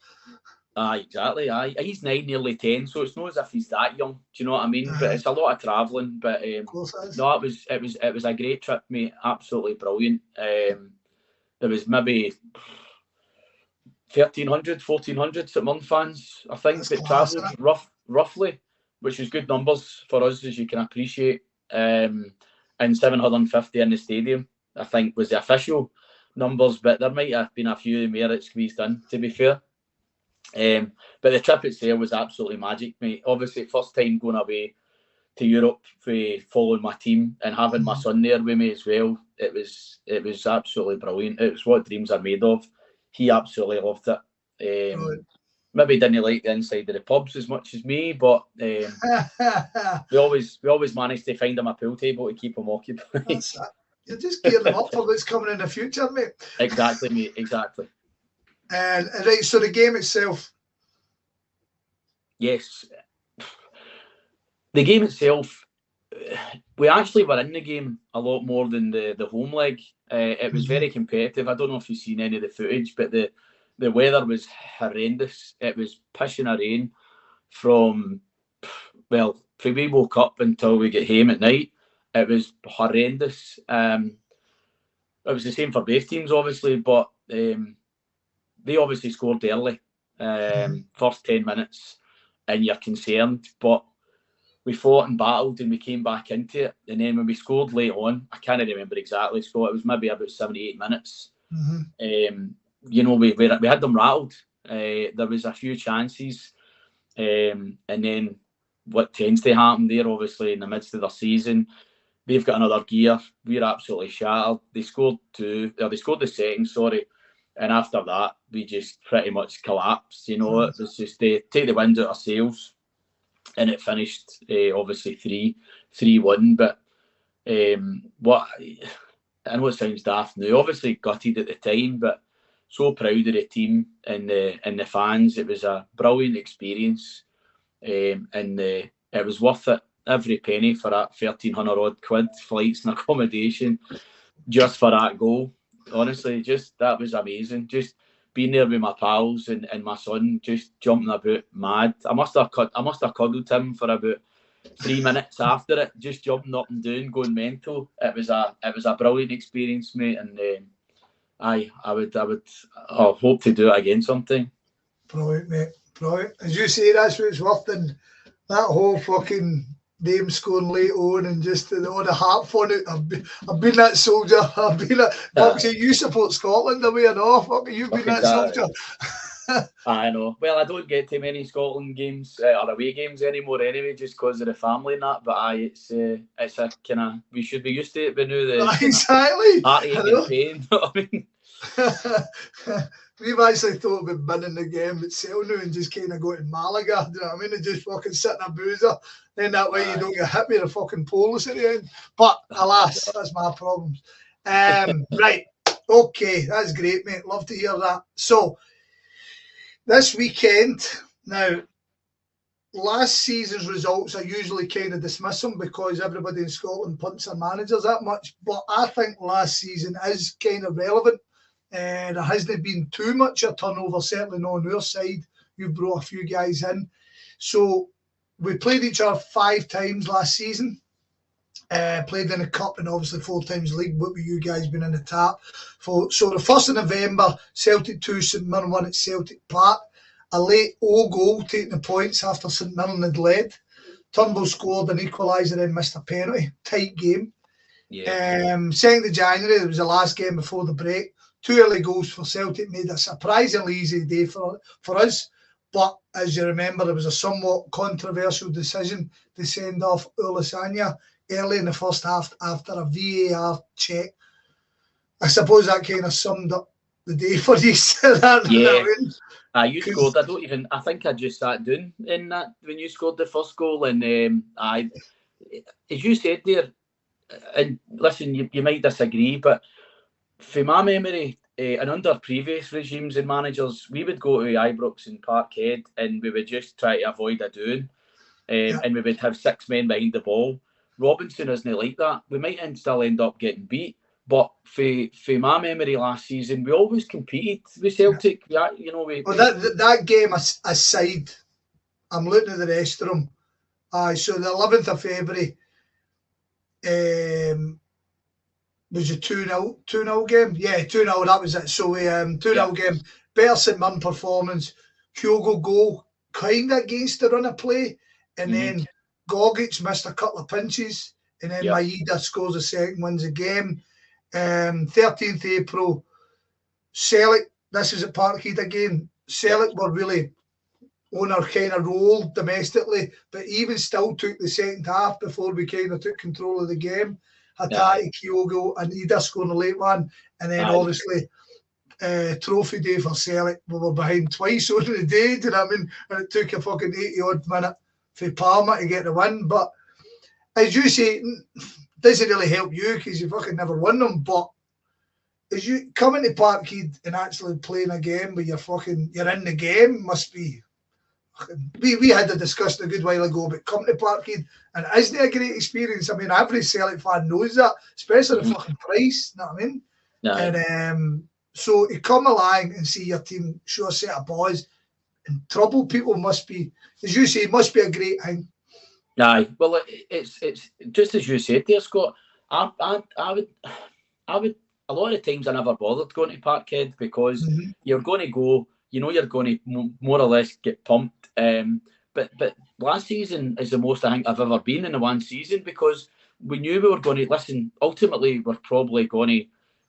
Exactly. He's 9, nearly 10, so it's not as if he's that young. Do you know what I mean? But it's a lot of travelling. But no, it was a great trip, mate. Absolutely brilliant. There was maybe 1,300, 1,400 St Mirren fans, I think, that travelled roughly, which is good numbers for us, as you can appreciate. And 750 in the stadium, I think, was the official numbers, but there might have been a few more that squeezed in, to be fair. But the trip itself was absolutely magic, mate. Obviously, first time going away to Europe for following my team and having my son there with me as well. It was absolutely brilliant. It was what dreams are made of. He absolutely loved it. Maybe didn't like the inside of the pubs as much as me, but we always managed to find him a pool table to keep him occupied. You're just gearing them up for what's coming in the future, mate. Exactly, mate. Exactly. And right, so the game itself. Yes. The game itself, we actually were in the game a lot more than the home leg. It was very competitive. I don't know if you've seen any of the footage, but the weather was horrendous. It was pissing a rain from we woke up until we get home at night. It was horrendous. It was the same for both teams, obviously, but they obviously scored early, first 10 minutes, and you're concerned. But we fought and battled and we came back into it. And then when we scored late on, I can't remember exactly, Scott, it was maybe about 78 minutes. You know, we had them rattled. There was a few chances. And then what tends to happen there, obviously, in the midst of the season, they've got another gear. We're absolutely shattered. They scored the second, sorry. And after that, we just pretty much collapsed. You know, it was just take the wind out of our sails. And it finished obviously 3-1. But what I know it sounds daft now, obviously gutted at the time, but so proud of the team and the fans. It was a brilliant experience, and it was worth it, every penny, for that 1,300 odd quid, flights and accommodation, just for that goal. Honestly, just that was amazing. Just being there with my pals and my son, just jumping about mad. I must have cuddled him for about 3 minutes after it, just jumping up and down, going mental. It was a brilliant experience, mate, and I would hope to do it again sometime. Brilliant, mate. Brilliant. As you say, that's what it's worth, and that whole fucking name scoring late on and just all the heart on it. I've been that soldier. I've been a fucking you support Scotland away and off. Fucking you've been that soldier. I know. Well, I don't get too many Scotland games or away games anymore anyway, just because of the family and that. But it's a kind of, we should be used to it by now. Exactly. Heartache and pain. You know what I mean? We've actually thought about binning the game at Sale now and just kind of go to Malaga. Do you know what I mean? And just fucking sit in a boozer. Then that way you don't get hit with a fucking polis at the end. But alas, that's my problems. Right. Okay. That's great, mate. Love to hear that. So, this weekend, now, last season's results, I usually kind of dismiss them because everybody in Scotland punts their managers that much. But I think last season is kind of relevant. There hasn't been too much a turnover, certainly not on our side. You've brought a few guys in. So we played each other 5 times last season. Played in the Cup and obviously 4 times League, but with you guys been in the tap. So the 1st of November, Celtic 2, St Mirren 1 at Celtic Park. A late goal taking the points after St Mirren had led. Turnbull scored an equaliser, then missed a penalty. Tight game. Yeah. 2nd of January, it was the last game before the break. 2 early goals for Celtic made a surprisingly easy day for us. But as you remember, there was a somewhat controversial decision to send off Ulisanya early in the first half after a VAR check. I suppose that kind of summed up the day for you. You scored. I think I just sat down in that when you scored the first goal. And as you said there, and listen, you might disagree, but from my memory, and under previous regimes and managers, we would go to Ibrox and Parkhead and we would just try to avoid a doing. And we would have 6 men behind the ball. Robinson isn't like that. We might still end up getting beat. But for my memory last season, we always competed with Celtic. Yeah, you know, that game aside, I'm looking at the rest of them. So the 11th of February was a 2-0 game. Yeah, 2-0, that was it. So 2-0 game. Better St Mirren performance. Kyogo goal, kind of against the run of play. And then Gogic missed a couple of pinches. And then Maeda scores a second, wins the game. 13th April, Celtic, this is at Parkhead again. Celtic were really on our kind of roll domestically, but even still took the second half before we kind of took control of the game. Hatate, Kyogo, and Ida scoring a late one. And then obviously, trophy day for Celtic. We were behind twice on the day, do you know what I mean? And it took a fucking 80-odd minute for Palmer to get the win. But as you say, doesn't really help you because you fucking never won them. But as you come into Parkhead and actually playing a game where you're in the game, must be. We had a discussion a good while ago about coming to Parkhead, and isn't it a great experience? I mean, every Celtic fan knows that, especially the fucking price. You know what I mean? No. And so you come along and see your team show a set of boys and trouble people must be, as you say, must be a great thing. Aye, well, it's just as you said there, Scott. I would a lot of times I never bothered going to Parkhead because you're going to go, you know, you're going to more or less get pumped. but last season is the most I think I've ever been in the one season, because we knew we were going to listen. Ultimately, we're probably going to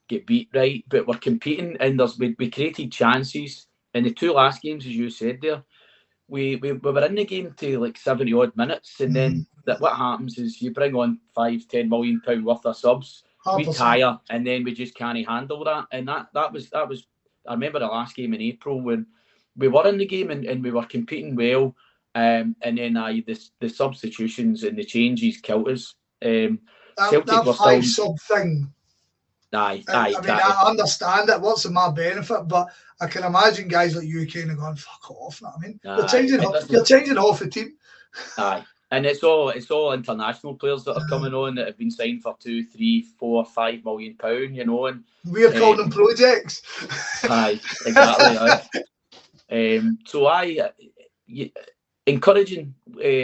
get beat, right? But we're competing, and we created chances in the two last games, as you said there. We were in the game to like 70 odd minutes, and then what happens is you bring on £5-10 million worth of subs, 100%. we tire, and then we just can't handle that. And that was. I remember the last game in April when we were in the game and we were competing well, and then the substitutions and the changes killed us. Celtic that were five still. sub thing. Aye, I mean, I understand it. What's in my benefit? But I can imagine guys like you kind of going, "Fuck off!" You know what I mean, you're changing half the team. Aye, and it's all international players that are coming on that have been signed for £2, £3, £4, £5 million. You know, and we're calling them projects. Aye, exactly. So encouraging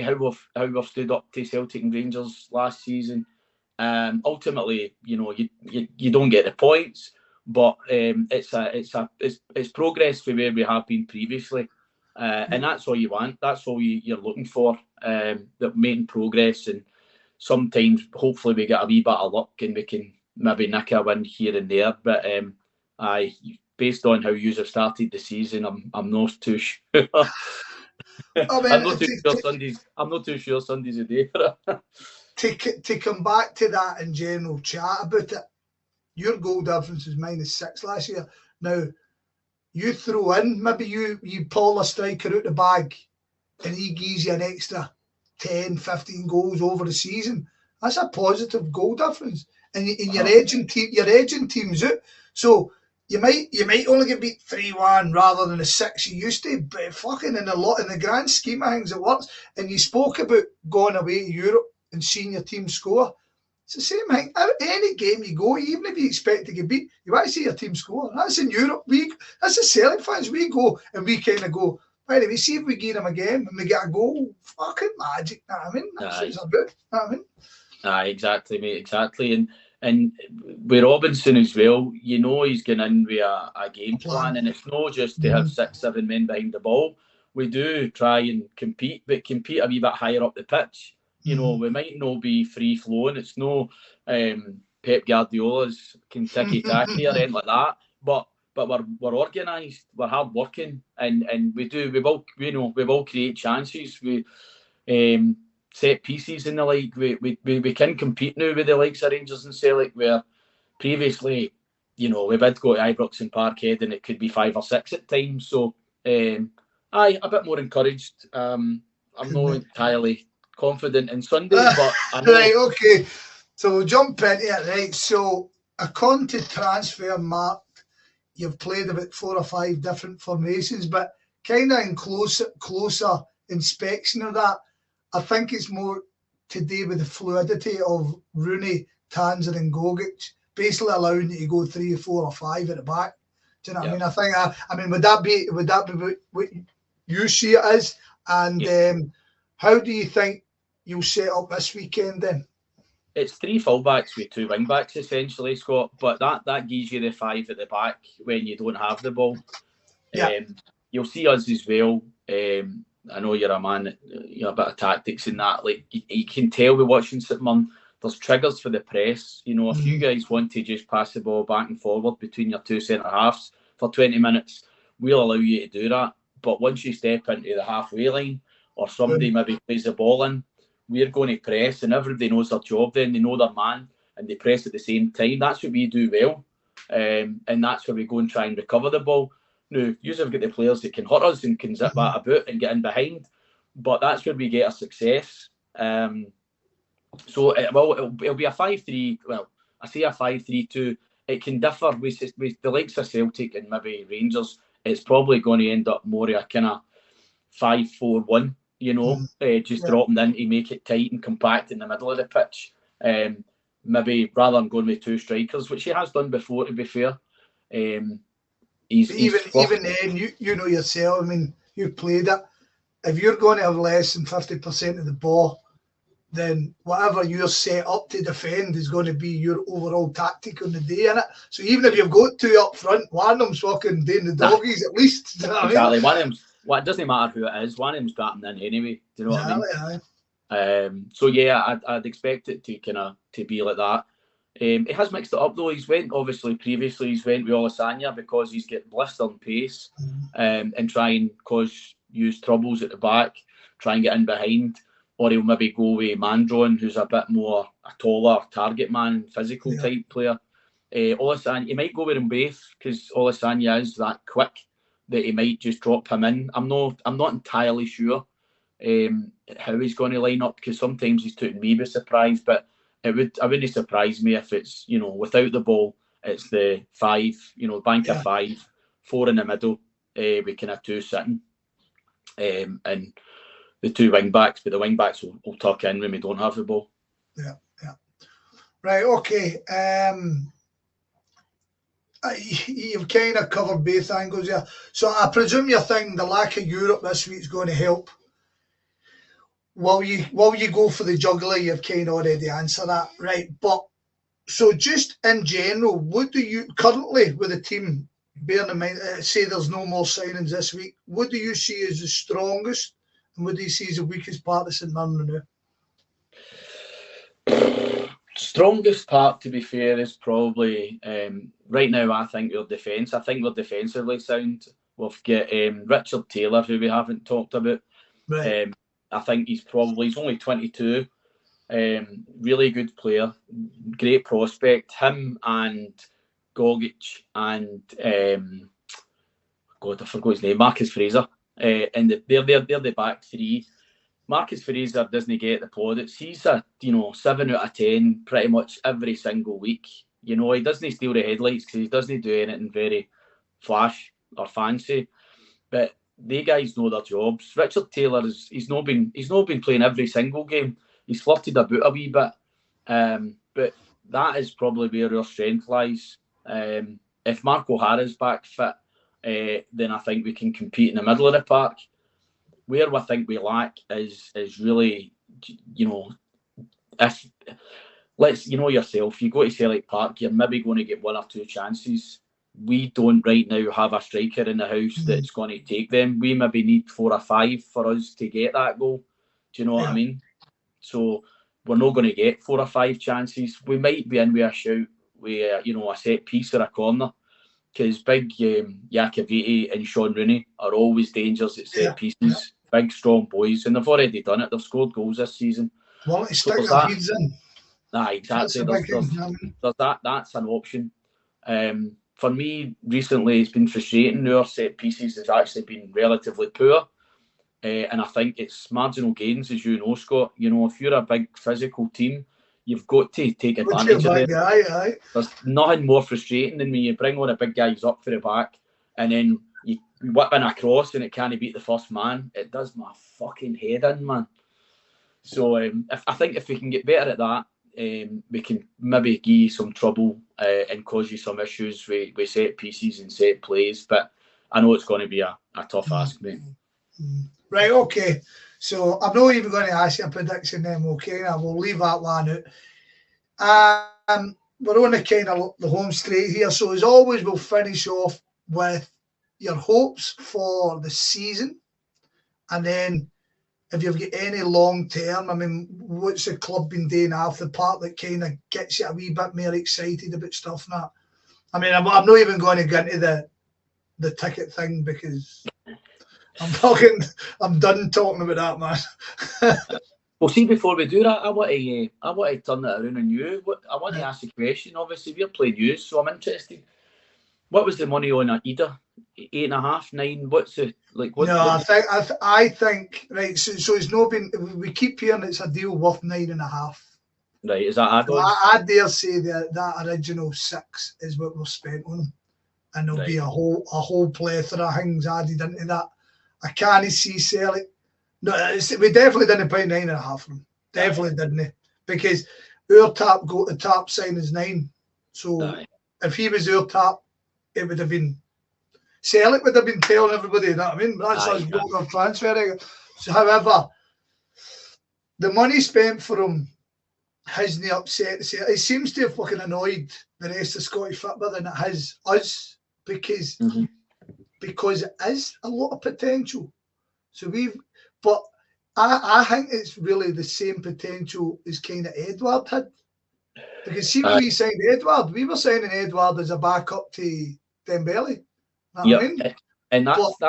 how we've stood up to Celtic and Rangers last season. Ultimately, you know, you don't get the points, but it's progress from where we have been previously, and that's all you want. That's all you're looking for. That making progress, and sometimes hopefully we get a wee bit of luck and we can maybe nick a win here and there. But based on how you have started the season, I'm not too sure. I mean, I'm not too sure Sunday's a day for it. To come back to that in general, chat about it, your goal difference was -6 last year. Now, you throw in, maybe you pull a striker out the bag and he gives you an extra 10, 15 goals over the season. That's a positive goal difference. And your edging teams out. So you might only get beat 3-1 rather than the 6 you used to, but fucking in the grand scheme of things it works. And you spoke about going away to Europe and seeing your team score. It's the same thing. Any game you go, even if you expect to get beat, you want to see your team score. That's in Europe. That's the Celtic fans. We go and we kind of go, by the way, see if we get them again and we get a goal. Fucking magic. You know what I mean? That's what it's about. You know what I mean? Aye, exactly, mate. Exactly. And with Robinson as well, you know he's going in with a game plan, and it's not just to have 6-7 men behind the ball. We do try and compete, but compete a wee bit higher up the pitch. You know, we might not be free flowing. It's no Pep Guardiola's tiki-taki or anything like that. But we're organised, we're hard working, and we will create chances. We set pieces in the league. We can compete now with the likes of Rangers and Celtic, where previously, you know, we did go to Ibrox and Parkhead and it could be 5 or 6 at times. So a bit more encouraged. I'm not entirely confident in Sunday, but I know. Right, okay. So we'll jump into it, right? So according to Transfermarkt, you've played about 4 or 5 different formations, but kind of in closer inspection of that, I think it's more to do with the fluidity of Rooney, Tanzer and Gogic, basically allowing you to go 3 or 4 or 5 at the back. Do you know what I mean? I think would that be what you see it as? And how do you think you'll set up this weekend then? It's 3 fullbacks with 2 wingbacks essentially, Scott. But that gives you the 5 at the back when you don't have the ball. Yeah. You'll see us as well. I know you're a man, you're a bit of tactics in that. Like you can tell with watching St Mirren, there's triggers for the press. You know, if you guys want to just pass the ball back and forward between your 2 centre halves for 20 minutes, we'll allow you to do that. But once you step into the halfway line or somebody maybe plays the ball in, we're going to press, and everybody knows their job then. They know their man and they press at the same time. That's what we do well. And that's where we go and try and recover the ball. Now, you have got the players that can hurt us and can zip that about and get in behind, but that's where we get our success. So it'll be a 5-3. Well, I say a 5-3-2. It can differ with the likes of Celtic and maybe Rangers. It's probably going to end up more of a kind of 5-4-1. You know, just dropping in to make it tight and compact in the middle of the pitch. Maybe rather than going with 2 strikers, which he has done before, to be fair. Even then, you know yourself. I mean, you've played it. If you're going to have less than 50% of the ball, then whatever you're set up to defend is going to be your overall tactic on the day, innit? So even if you've got 2 up front, one of them's fucking doing the doggies at least. You know what exactly. I mean? Well, it doesn't matter who it is. One of them's batting in anyway. Do you know what I mean? Aye. So yeah, I'd expect it to be like that. He has mixed it up though. Previously he's went with Olisanya because he's get blistering pace, and try and use troubles at the back, try and get in behind, or he'll maybe go with Mandron, who's a bit more a taller target man, physical type player. Olisanya, he might go with them both because Olisanya is that quick that he might just drop him in. I'm not entirely sure how he's going to line up, because sometimes he's taken me by surprise, but I wouldn't surprise me if it's, without the ball, it's the 5, bank of 5, 4 in the middle, we can have 2 sitting, and the 2 wing backs, but the wing backs will tuck in when we don't have the ball. Yeah. Right, okay. You've kind of covered both angles here. So I presume you're thinking the lack of Europe this week is going to help. While you go for the juggler, you've kind of already answered that, right? But so just in general, what do you currently with the team, bearing in mind, say there's no more signings this week, what do you see as the strongest, and what do you see as the weakest part of St Mirren now? Strongest part, to be fair, is probably right now. I think your defence. I think we're defensively sound. We've got Richard Taylor, who we haven't talked about. Right. I think he's only 22. Really good player, great prospect. Him and Gogic and God, I forgot his name, Marcus Fraser. And they're the back 3. Marcus Fraser doesn't get the plaudits. He's a 7 out of 10 pretty much every single week. He doesn't steal the headlights because he doesn't do anything very flash or fancy, but they guys know their jobs. Richard Taylor he's not been playing every single game. He's flirted about a wee bit, but that is probably where our strength lies. If Mark O'Hara's back fit, then I think we can compete in the middle of the park. Where I think we lack is really, if yourself, you go to Celtic Park, you're maybe going to get 1 or 2 chances. We don't right now have a striker in the house that's going to take them. We maybe need 4 or 5 for us to get that goal. Do you know what I mean? So we're not going to get 4 or 5 chances. We might be in with a shout with a set piece or a corner, because big Iacoviti and Sean Rooney are always dangers at set pieces. Yeah. Big strong boys, and they've already done it. They've scored goals this season. Well, it's sticking their heads in. Exactly. That's an option. For me, recently, it's been frustrating. Our set pieces has actually been relatively poor. And I think it's marginal gains, as you know, Scott. If you're a big physical team, you've got to take advantage of it. Aye. There's nothing more frustrating than when you bring on the big guys up for the back and then you whip in a cross and it can't beat the first man. It does my fucking head in, man. So I think if we can get better at that, we can maybe give you some trouble and cause you some issues with set pieces and set plays. But I know it's going to be a tough ask, mate. Right, okay. So I'm not even going to ask you a prediction then, okay? I will leave that one out. We're on the kind of the home straight here. So as always, we'll finish off with your hopes for the season. And then if you've got any long term, I mean, what's the club been doing after the part that kind of gets you a wee bit more excited about stuff and that? I mean, I'm not even going to get into the ticket thing because I'm done talking about that, man. Well, see, before we do that, I want to turn that around on you. I want to ask a question. Obviously, we're playing you, so I'm interested. What was the money on Ida? 8.5, 9? What's the like? What, no, I think right. So it's not been. We keep hearing it's a deal worth 9.5. Right, is that add-on? I dare say that original 6 is what we've spent on them, and there'll be a whole plethora of things added into that. I can't see Celtic. No, we definitely didn't pay 9.5 for him. Definitely didn't, because our top sign is 9. So if he was our top, it would have been Celtic would have been telling everybody. You know what I mean? That's us going on transferring. So, however, the money spent for him hasn't upset. It seems to have fucking annoyed the rest of Scottish football than it has us because it is a lot of potential. So but I think it's really the same potential as kind of Edward had. Because see when we signed Edward, we were signing Edward as a backup to Dembele. Yeah, I mean? And that was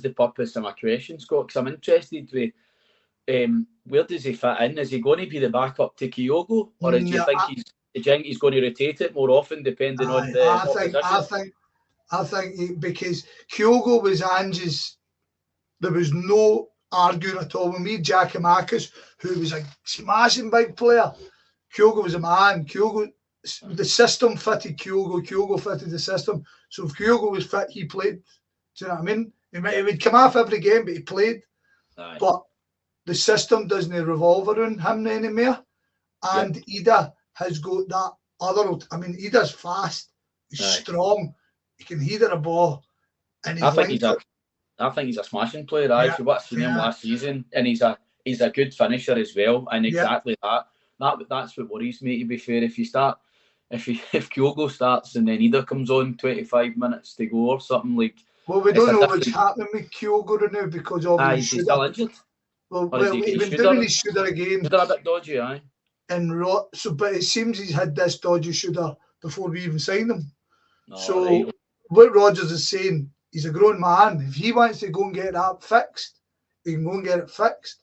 the purpose of my question, Scott, because I'm interested with where does he fit in? Is he going to be the backup to Kyogo, or do you think he's going to rotate it more often depending on the opposition? I think because Kyogo was Ange's, there was no arguing at all. When we had Giacomakis, who was a smashing big player, Kyogo was a man. The system fitted Kyogo. Kyogo fitted the system. So if Kyogo was fit, he played. Do you know what I mean? He would come off every game, but he played. Aye. But the system doesn't revolve around him anymore. And Ida has got that other. I mean, Ida's fast. He's strong. He can header a ball. And I think he's a smashing player. For what I've seen him last season, and he's a good finisher as well. And exactly that's what worries me. To be fair, if Kyogo starts and then Ida comes on 25 minutes to go or something like. Well, we don't know what's happening with Kyogo now because obviously he's still injured. Well, he's been doing his shoulder again. Shoulder a bit dodgy, aye. But it seems he's had this dodgy shoulder before we even signed him. Right. What Rodgers is saying, he's a grown man. If he wants to go and get that fixed, he can go and get it fixed.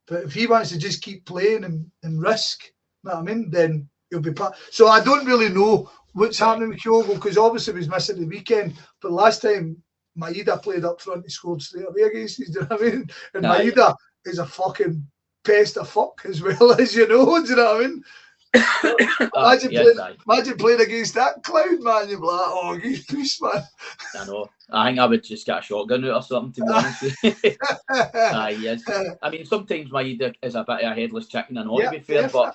But if he wants to just keep playing and risk, you know what I mean, then he'll be part. So I don't really know what's happening with Kyogo because obviously he was missing the weekend. But last time Maeda played up front, he scored straight away against us. Do you know what I mean? And Maeda is a fucking pest of fuck as well as you know. Do you know what I mean? Imagine playing against that cloud, man. You'd be like, oh, he's peace, man. I know. I think I would just get a shotgun out or something, to be honest with you. Yes. I mean, sometimes Maeda is a bit of a headless chicken, I know, to be fair, but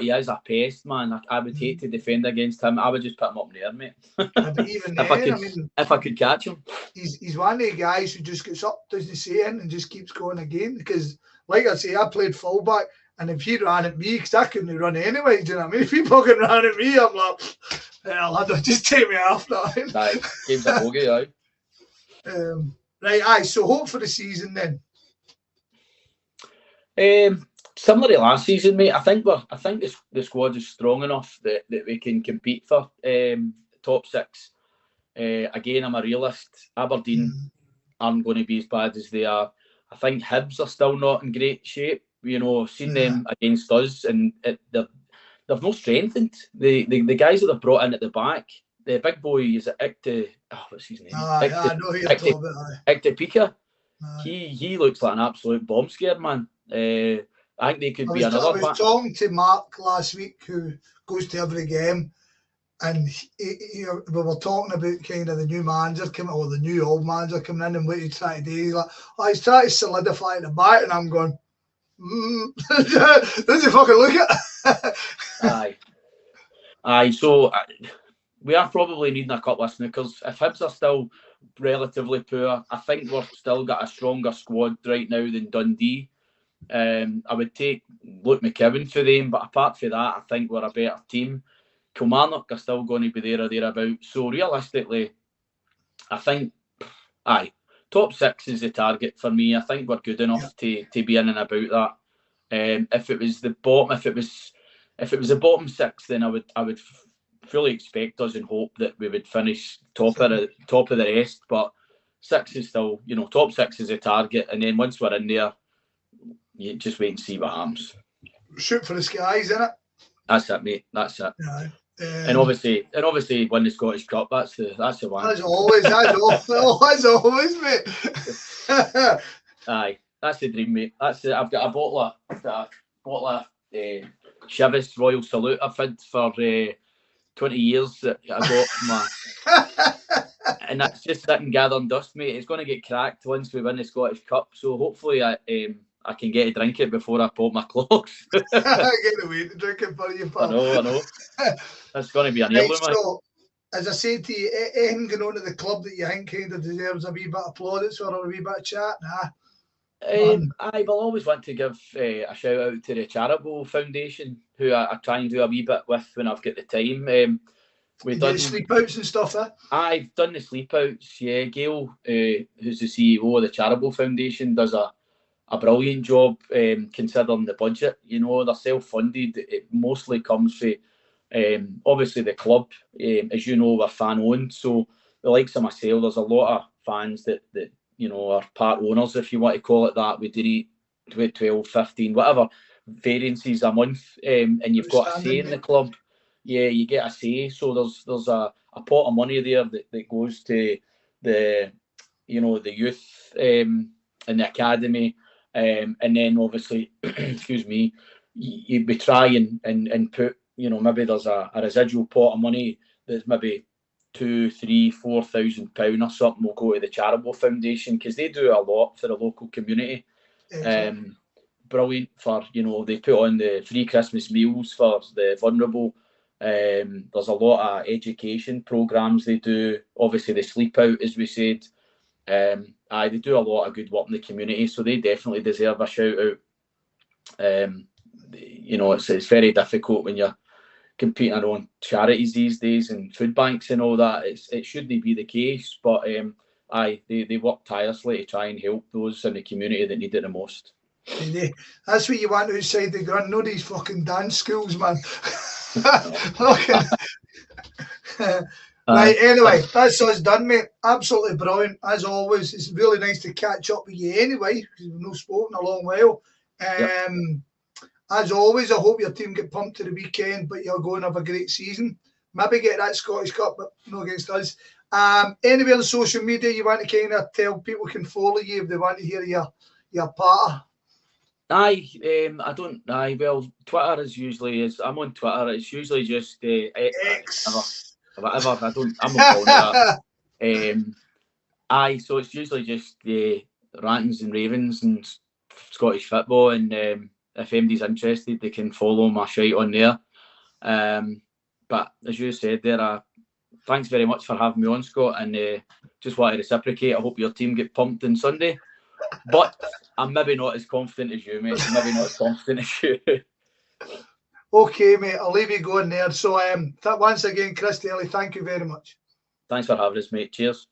he is a pest, man. I would hate to defend against him. I would just put him up in the air, mate. But even then, if I could catch him. He's one of the guys who just gets up, doesn't say anything, and just keeps going again. Because, like I say, I played fullback, and if he ran at me, because I couldn't run anyway, do you know what I mean? If he fucking ran at me, I'm like, hell, just take me off now. Right, game's a bogey, aye. So hope for the season then. Similar to last season, mate. I think the squad is strong enough that we can compete for top six. Again, I'm a realist. Aberdeen aren't going to be as bad as they are. I think Hibs are still not in great shape. You know, seen them against us, and they've no strengthened. The guys that they've brought in at the back, the big boy is what's his name? I know who you're talking about. Pika. He looks like an absolute bomb scare, man. I think they could be another. I was talking to Mark last week, who goes to every game, and we were talking about kind of the new manager coming, or the new old manager coming in, and what he's trying to do. He's like, he's trying to solidify the back, and I'm going, don't you fucking look at it? Aye. So we are probably needing a couple of snookers. If Hibs are still relatively poor, I think we've still got a stronger squad right now than Dundee. I would take Luke McKibben for them, but apart from that, I think we're a better team. Kilmarnock are still going to be there or thereabouts. So realistically, I think, top six is the target for me. I think we're good enough to be in and about that. If it was the bottom, if it was the bottom six, then I would fully expect us and hope that we would finish top of the rest. But six is still, top six is the target, and then once we're in there, you just wait and see what happens. Shoot for the skies, innit? That's it, mate. That's it. Yeah. And obviously win the Scottish Cup. That's the one. As always, mate. Aye, that's the dream, mate. That's it. I've got a bottle of Chivas Royal Salute I've had for 20 years that I got from and that's just sitting gathering dust, mate. It's going to get cracked once we win the Scottish Cup. So hopefully I can get to drink it before I pop my clocks. Get away to drink it for you, pal. I know. That's going to be an heirloom. So, as I said to you, anything going on at the club that you think kind of deserves a wee bit of plaudits or a wee bit of chat? I will always want to give a shout out to the Charitable Foundation, who I try and do a wee bit with when I've got the time. we've done done sleep outs and stuff, eh? I've done the sleep outs, yeah. Gail, who's the CEO of the Charitable Foundation, does a brilliant job considering the budget. You know, they're self-funded. It mostly comes from obviously the club. As you know, we're fan-owned, so the likes of myself, there's a lot of fans that you know are part owners, if you want to call it that. We donate 12, 15, whatever variances a month, and you've got a say in the club. Yeah, you get a say. So there's a pot of money there that goes to the the youth in the academy, and then obviously, excuse me, we try and put, maybe there's a residual pot of money that's maybe £2,000, £3,000, £4,000 or something will go to the Charitable Foundation, because they do a lot for the local community. Brilliant for, they put on the free Christmas meals for the vulnerable. There's a lot of education programs they do. Obviously the sleep out, as we said. They do a lot of good work in the community, so they definitely deserve a shout out. It's very difficult when you're competing on charities these days and food banks and all that. It shouldn't be the case, but they work tirelessly to try and help those in the community that need it the most. That's what you want outside the ground, no these fucking dance schools, man. Right, anyway, that's us done, mate. Absolutely brilliant, as always. It's really nice to catch up with you anyway, because we've not spoken a long while. As always, I hope your team get pumped to the weekend, but you'll go and have a great season. Maybe get that Scottish Cup, but no against us. Anywhere on social media you want to kind of tell people can follow you if they want to hear your patter? Well, Twitter is usually, I'm on Twitter, it's usually just X. Whatever. I'm not calling it that. So it's usually just rantings and ravings and Scottish football, and if anybody's interested, they can follow my shite on there. But as you said there, thanks very much for having me on, Scott, and just want to reciprocate. I hope your team get pumped on Sunday, but I'm maybe not as confident as you, mate. Maybe not as confident as you. Okay, mate, I'll leave you going there. So once again, Chris Dailly, thank you very much. Thanks for having us, mate. Cheers.